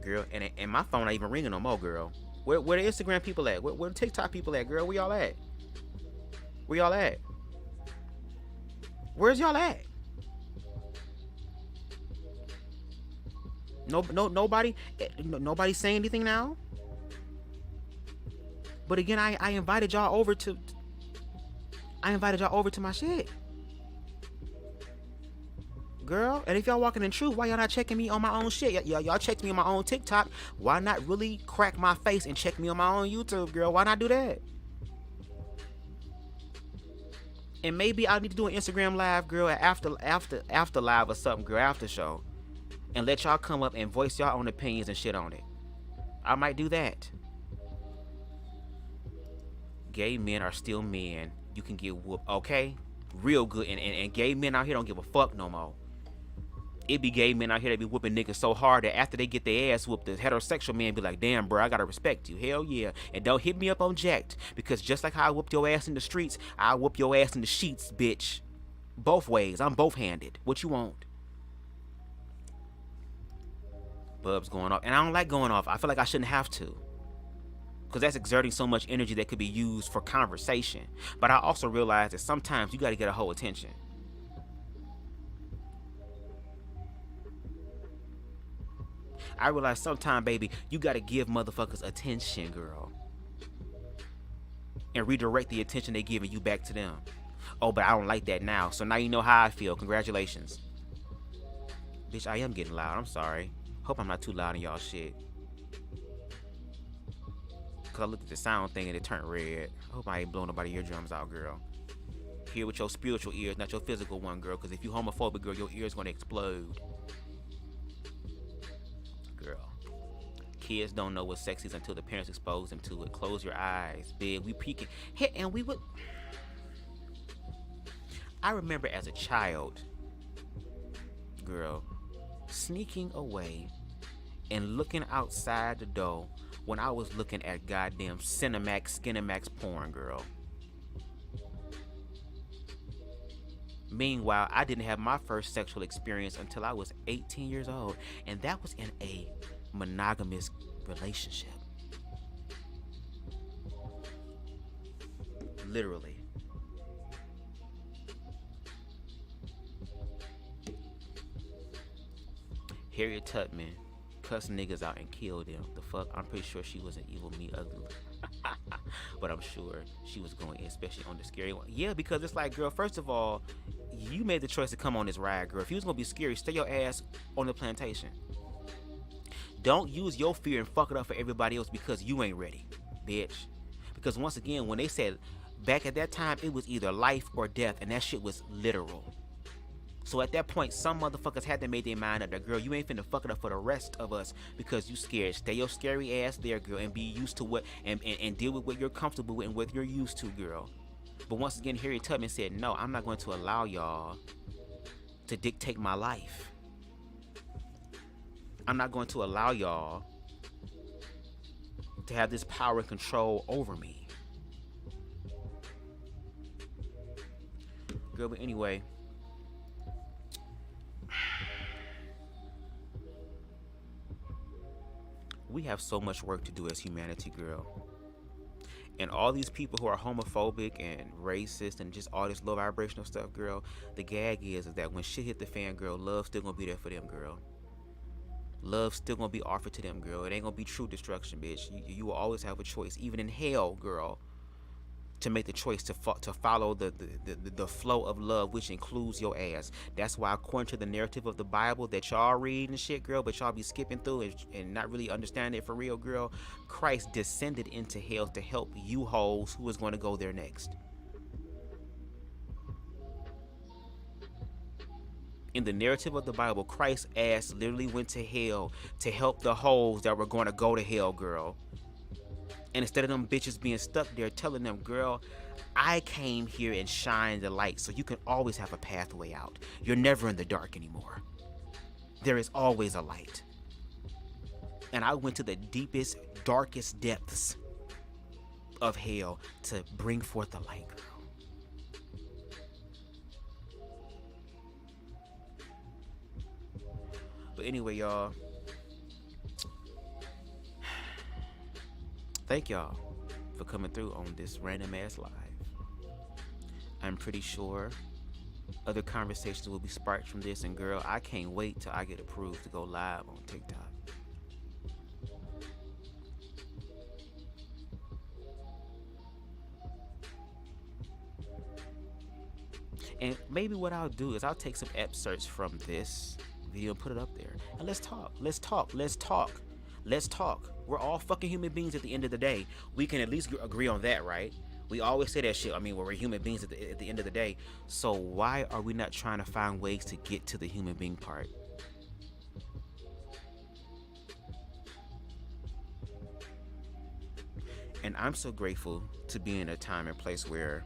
Girl, and my phone not even ringing no more, girl. Where the Instagram people at? Where the TikTok people at, girl? Where y'all at? Where y'all at? Where's y'all at? Nobody saying anything now. But again, I invited y'all over to my shit, girl. And if y'all walking in truth, why y'all not checking me on my own shit? Y'all checked me on my own TikTok. Why not really crack my face and check me on my own YouTube, girl? Why not do that? And maybe I need to do an Instagram live, girl, after live or something, girl, after show, and let y'all come up and voice y'all own opinions and shit on it. I might do that. Gay men are still men. You can get whooped, okay? Real good. And gay men out here don't give a fuck no more. It be gay men out here that be whooping niggas so hard that after they get their ass whooped, the heterosexual man be like, damn, bro, I gotta respect you. Hell yeah. And don't hit me up on jacked, because just like how I whooped your ass in the streets, I whoop your ass in the sheets, bitch. Both ways. I'm both-handed. What you want? Bubs going off. And I don't like going off. I feel like I shouldn't have to, because that's exerting so much energy that could be used for conversation. But I also realize that sometimes you got to get a whole attention. I realize sometimes, baby, you got to give motherfuckers attention, girl. And redirect the attention they giving you back to them. Oh, but I don't like that now. So now you know how I feel. Congratulations. Bitch, I am getting loud. I'm sorry. Hope I'm not too loud in y'all shit. Cause I looked at the sound thing and it turned red. I hope I ain't blowing nobody's eardrums out, girl. Hear with your spiritual ears, not your physical one, girl. Cause if you homophobic, girl, your ears gonna explode. Girl. Kids don't know what sex is until the parents expose them to it. Close your eyes, big. We peeking. Hey, and we would. I remember as a child, girl, sneaking away and looking outside the door when I was looking at goddamn Cinemax, Skinemax porn, girl. Meanwhile, I didn't have my first sexual experience until I was 18 years old, and that was in a monogamous relationship. Literally. Harriet Tubman cussed niggas out and killed them. The fuck? I'm pretty sure she wasn't evil, me ugly. But I'm sure she was going in, especially on the scary one. Yeah, because it's like, girl, first of all, you made the choice to come on this ride, girl. If you was gonna be scary, stay your ass on the plantation. Don't use your fear and fuck it up for everybody else because you ain't ready, bitch. Because once again, when they said back at that time, it was either life or death, and that shit was literal. So at that point, some motherfuckers had to make their mind up that, girl, you ain't finna fuck it up for the rest of us because you scared. Stay your scary ass there, girl, and be used to what, and deal with what you're comfortable with and what you're used to, girl. But once again, Harriet Tubman said, no, I'm not going to allow y'all to dictate my life. I'm not going to allow y'all to have this power and control over me. Girl, but anyway, we have so much work to do as humanity, girl. And all these people who are homophobic and racist and just all this low vibrational stuff, girl, the gag is that when shit hit the fan, girl, love's still gonna be there for them, girl. Love's still gonna be offered to them, girl. It ain't gonna be true destruction, bitch. You will always have a choice, even in hell, girl, to make the choice to follow the flow of love, which includes your ass. That's why, according to the narrative of the Bible that y'all read and shit, girl, but y'all be skipping through and not really understanding it for real, girl, Christ descended into hell to help you hoes who is going to go there next. In the narrative of the Bible, Christ's ass literally went to hell to help the hoes that were going to go to hell, girl. And instead of them bitches being stuck there telling them, girl, I came here and shined the light so you can always have a pathway out. You're never in the dark anymore. There is always a light. And I went to the deepest, darkest depths of hell to bring forth the light, girl. But anyway, y'all, thank y'all for coming through on this random ass live. I'm pretty sure other conversations will be sparked from this, and girl, I can't wait till I get approved to go live on TikTok. And maybe what I'll do is I'll take some excerpts from this video and put it up there, and let's talk. We're all fucking human beings at the end of the day. We can at least agree on that, right? We always say that shit. I mean, we're human beings at the end of the day. So why are we not trying to find ways to get to the human being part? And I'm so grateful to be in a time and place where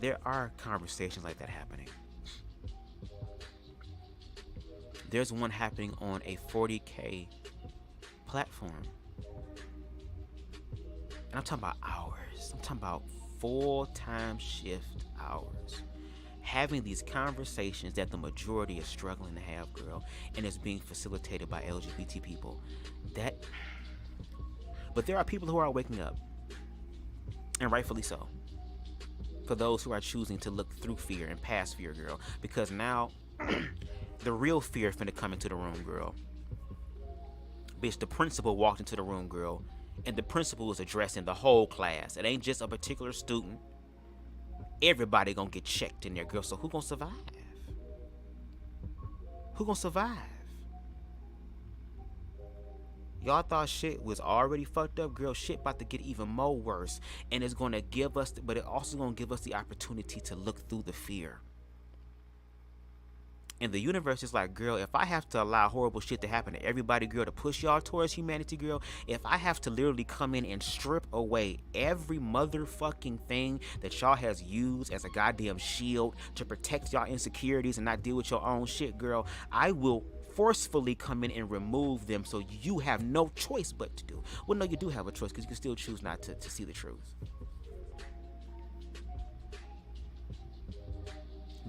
there are conversations like that happening. There's one happening on a 40K platform. And I'm talking about hours. I'm talking about full-time shift hours. Having these conversations that the majority is struggling to have, girl, and it's being facilitated by LGBT people. But there are people who are waking up, and rightfully so. For those who are choosing to look through fear and past fear, girl, because now the real fear finna come into the room, girl. Bitch, the principal walked into the room, girl, and the principal is addressing the whole class. It ain't just a particular student. Everybody gonna get checked in there, girl. So who gonna survive? Who gonna survive? Y'all thought shit was already fucked up, girl. Shit about to get even more worse. And it's gonna give us, but it also gonna give us the opportunity to look through the fear. And the universe is like, girl, if I have to allow horrible shit to happen to everybody, girl, to push y'all towards humanity, girl, if I have to literally come in and strip away every motherfucking thing that y'all has used as a goddamn shield to protect y'all insecurities and not deal with your own shit, girl, I will forcefully come in and remove them so you have no choice but to do. Well, no, you do have a choice because you can still choose not to see the truth.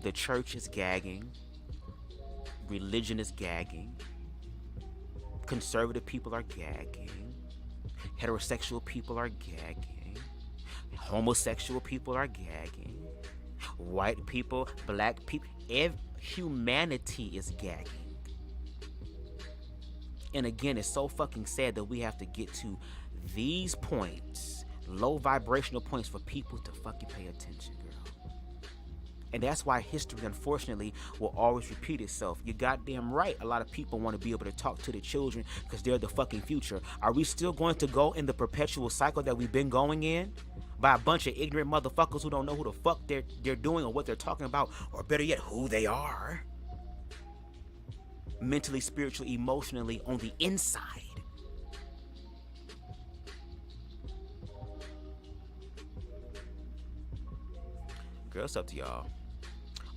The church is gagging. Religion is gagging. Conservative people are gagging. Heterosexual people are gagging. Homosexual people are gagging. White people, black people, humanity is gagging. And again, it's so fucking sad that we have to get to these points, low vibrational points, for people to fucking pay attention, girl. And that's why history, unfortunately, will always repeat itself. You're goddamn right. A lot of people want to be able to talk to the children because they're the fucking future. Are we still going to go in the perpetual cycle that we've been going in by a bunch of ignorant motherfuckers who don't know who the fuck they're doing or what they're talking about, or better yet, who they are? Mentally, spiritually, emotionally, on the inside. Girl, it's up to y'all.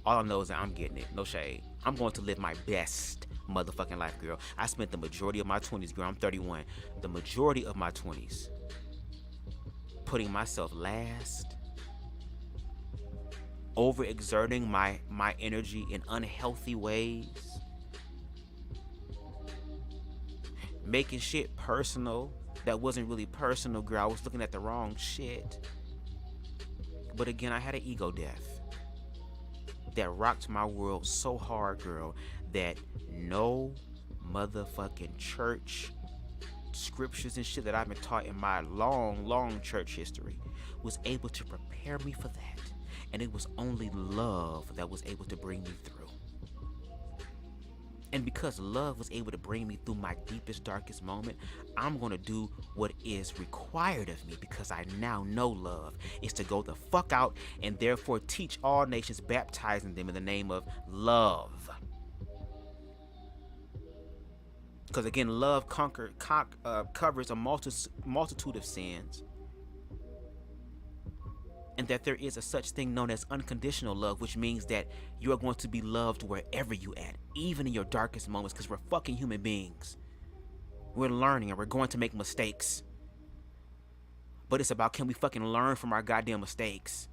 All I know is that I'm getting it. No shade. I'm going to live my best motherfucking life, girl. I spent the majority of my 20s, girl. I'm 31. The majority of my 20s putting myself last, overexerting my energy in unhealthy ways, making shit personal that wasn't really personal, girl. I was looking at the wrong shit. But again, I had an ego death. that rocked my world so hard, girl, that no motherfucking church scriptures and shit that I've been taught in my long church history was able to prepare me for that. And it was only love that was able to bring me through. And because love was able to bring me through my deepest, darkest moment, I'm going to do what is required of me, because I now know love is to go the fuck out and therefore teach all nations, baptizing them in the name of love. Because again, love covers a multitude of sins. And that there is a such thing known as unconditional love, which means that you are going to be loved wherever you at, even in your darkest moments, because we're fucking human beings. We're learning and we're going to make mistakes. But it's about, can we fucking learn from our goddamn mistakes?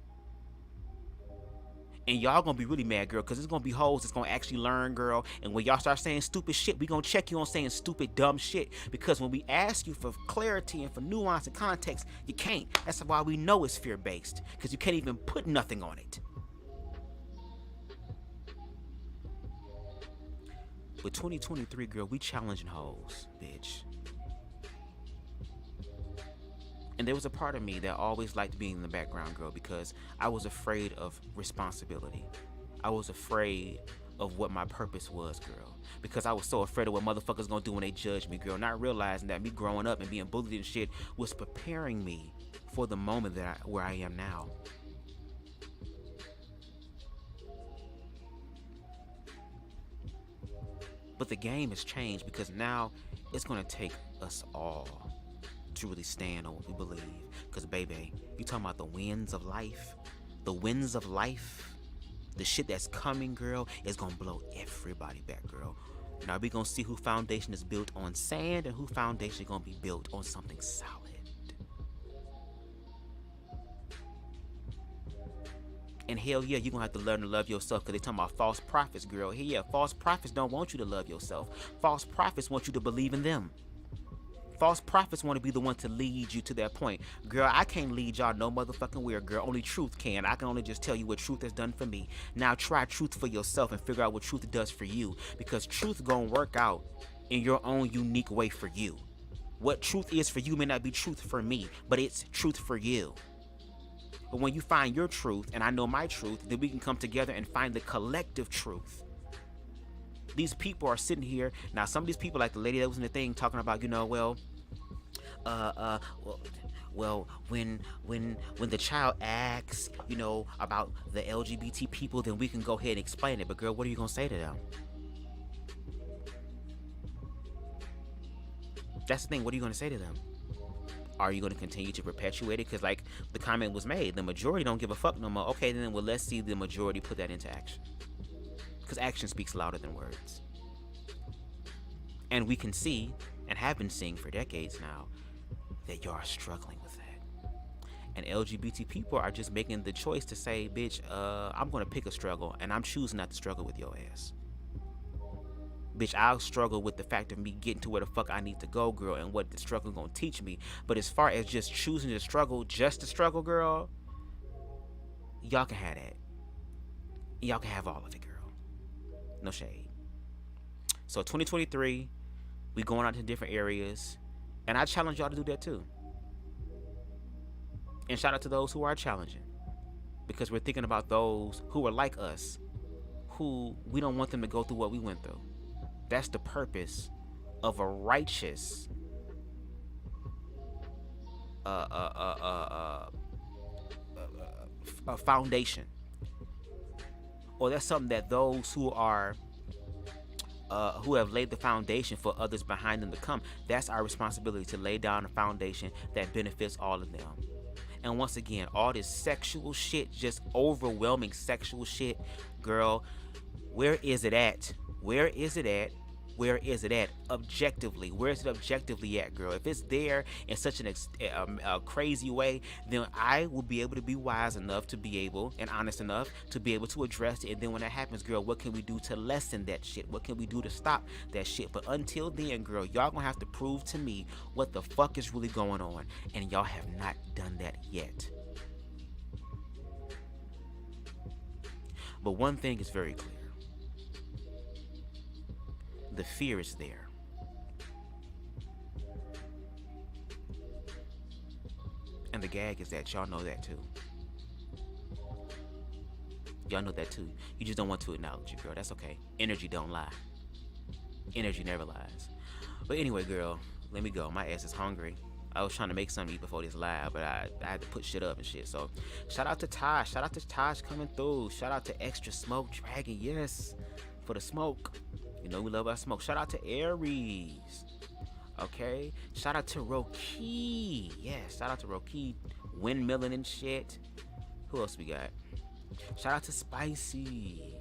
And y'all gonna be really mad, girl, because there's gonna be hoes that's gonna actually learn, girl. And when y'all start saying stupid shit, we gonna check you on saying stupid, dumb shit. Because when we ask you for clarity and for nuance and context, you can't. That's why we know it's fear-based, because you can't even put nothing on it. With 2023, girl, we challenging hoes, bitch. And there was a part of me that always liked being in the background, girl, because I was afraid of responsibility. I was afraid of what my purpose was, girl, because I was so afraid of what motherfuckers gonna do when they judge me, girl, not realizing that me growing up and being bullied and shit was preparing me for the moment where I am now. But the game has changed, because now it's gonna take us all to really stand on what we believe. Because baby, you talking about the winds of life, the shit that's coming, girl, is gonna blow everybody back, girl. Now we gonna see who foundation is built on sand and who foundation gonna be built on something solid. And hell yeah, you're gonna have to learn to love yourself, because they talking about false prophets, girl. Hey, yeah, false prophets don't want you to love yourself. False prophets want you to believe in them. False prophets want to be the one to lead you to that point. Girl, I can't lead y'all no motherfucking where, girl. Only truth can. I can only just tell you what truth has done for me. Now try truth for yourself and figure out what truth does for you. Because truth gonna work out in your own unique way for you. What truth is for you may not be truth for me, but it's truth for you. But when you find your truth, and I know my truth, then we can come together and find the collective truth. These people are sitting here now. Some of these people, like the lady that was in the thing, talking about, you know, when the child asks, you know, about the LGBT people, then we can go ahead and explain it. But girl, what are you gonna say to them? That's the thing. What are you gonna say to them? Are you going to continue to perpetuate it? Because like the comment was made, the majority don't give a fuck no more. Okay, then well, let's see the majority put that into action. Because action speaks louder than words. And we can see, and have been seeing for decades now, that you are struggling with that. And LGBT people are just making the choice to say, bitch, I'm going to pick a struggle, and I'm choosing not to struggle with your ass. Bitch, I'll struggle with the fact of me getting to where the fuck I need to go, girl, and what the struggle gonna teach me. But as far as just choosing to struggle, just to struggle, girl, y'all can have that. Y'all can have all of it, girl. No shade. So 2023, we going out to different areas, and I challenge y'all to do that too. And shout out to those who are challenging, because we're thinking about those who are like us, who we don't want them to go through what we went through. That's the purpose of a righteous foundation. Or that's something that those who are who have laid the foundation for others behind them to come, that's our responsibility, to lay down a foundation that benefits all of them. And once again, all this sexual shit, just overwhelming sexual shit, girl, where is it at? Where is it at? Where is it at? Objectively, where is it objectively at, girl? If it's there in such a crazy way, then I will be able to be wise enough to be able, and honest enough to be able to address it. And then when that happens, girl, what can we do to lessen that shit? What can we do to stop that shit? But until then, girl, y'all gonna have to prove to me what the fuck is really going on. And y'all have not done that yet. But one thing is very clear. The fear is there. And the gag is that y'all know that too. Y'all know that too. You just don't want to acknowledge it, girl. That's okay. Energy don't lie. Energy never lies. But anyway, girl, let me go. My ass is hungry. I was trying to make something to eat before this live, but I had to put shit up and shit. So shout out to Tosh. Shout out to Tosh coming through. Shout out to Extra Smoke Dragon. Yes, for the smoke. You know we love our smoke. Shout out to Aries. Okay. Shout out to Roki. Yes, shout out to Roki. Windmilling and shit. Who else we got? Shout out to Spicy.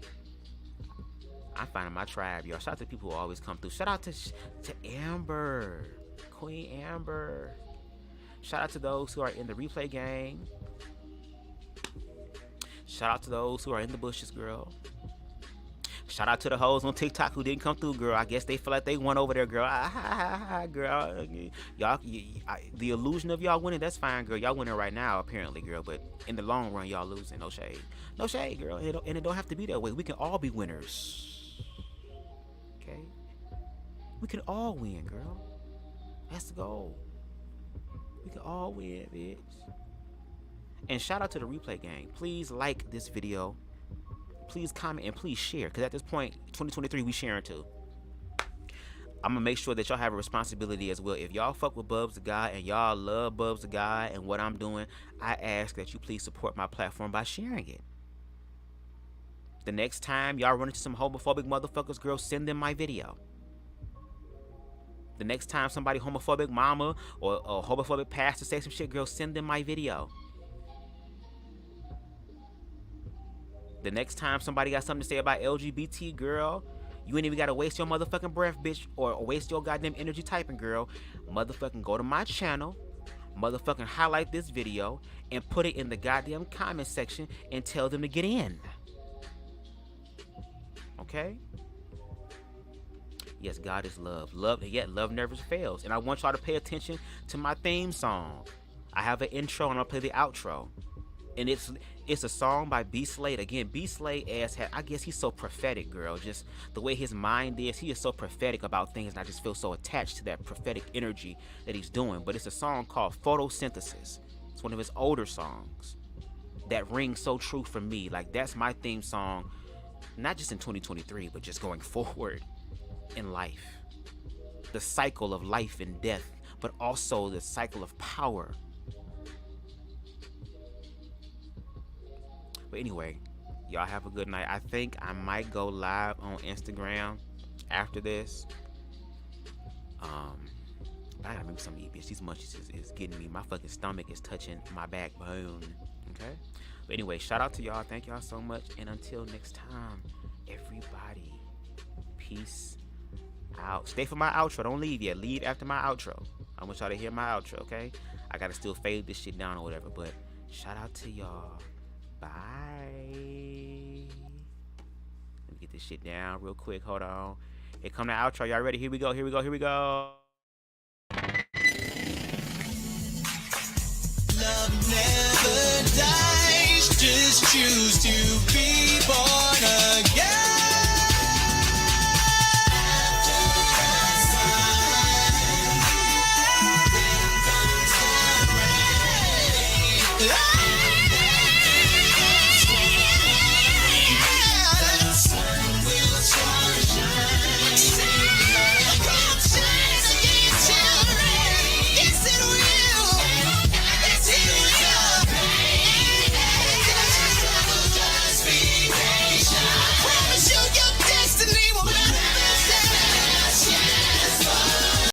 I'm finding my tribe, y'all. Shout out to people who always come through. Shout out to Amber. Queen Amber. Shout out to those who are in the replay gang. Shout out to those who are in the bushes, girl. Shout out to the hoes on TikTok who didn't come through, girl. I guess they feel like they won over there, girl. Girl. Y'all, the illusion of y'all winning, that's fine, girl. Y'all winning right now, apparently, girl. But in the long run, y'all losing. No shade. No shade, girl. And it don't have to be that way. We can all be winners. Okay? We can all win, girl. That's the goal. We can all win, bitch. And shout out to the replay gang. Please like this video. Please comment and please share. Because at this point, 2023, we sharing too. I'm going to make sure that y'all have a responsibility as well. If y'all fuck with BubzDaGawd and y'all love BubzDaGawd and what I'm doing, I ask that you please support my platform by sharing it. The next time y'all run into some homophobic motherfuckers, girl, send them my video. The next time somebody homophobic mama or a homophobic pastor say some shit, girl, send them my video. The next time somebody got something to say about LGBT, girl, you ain't even gotta waste your motherfucking breath, bitch, or waste your goddamn energy typing, girl. Motherfucking go to my channel, motherfucking highlight this video, and put it in the goddamn comment section and tell them to get in. Okay? Yes, God is love. Love, yet love never fails. And I want y'all to pay attention to my theme song. I have an intro and I'll play the outro. And it's a song by B Slade. Again, B Slade I guess he's so prophetic, girl. Just the way his mind is, he is so prophetic about things, and I just feel so attached to that prophetic energy that he's doing. But it's a song called Photosynthesis. It's one of his older songs that rings so true for me. Like, that's my theme song, not just in 2023, but just going forward in life. The cycle of life and death, but also the cycle of power. But anyway, y'all have a good night. I think I might go live on Instagram after this. I gotta remember something to eat, bitch. These munchies is getting me. My fucking stomach is touching my backbone. Okay? But anyway, shout out to y'all. Thank y'all so much. And until next time, everybody, peace out. Stay for my outro. Don't leave yet. Leave after my outro. I want y'all to hear my outro, okay? I gotta still fade this shit down or whatever. But shout out to y'all. Bye. Let me get this shit down real quick. Hold on. Here come the outro. Y'all ready? Here we go. Here we go. Here we go. Love never dies. Just choose to be.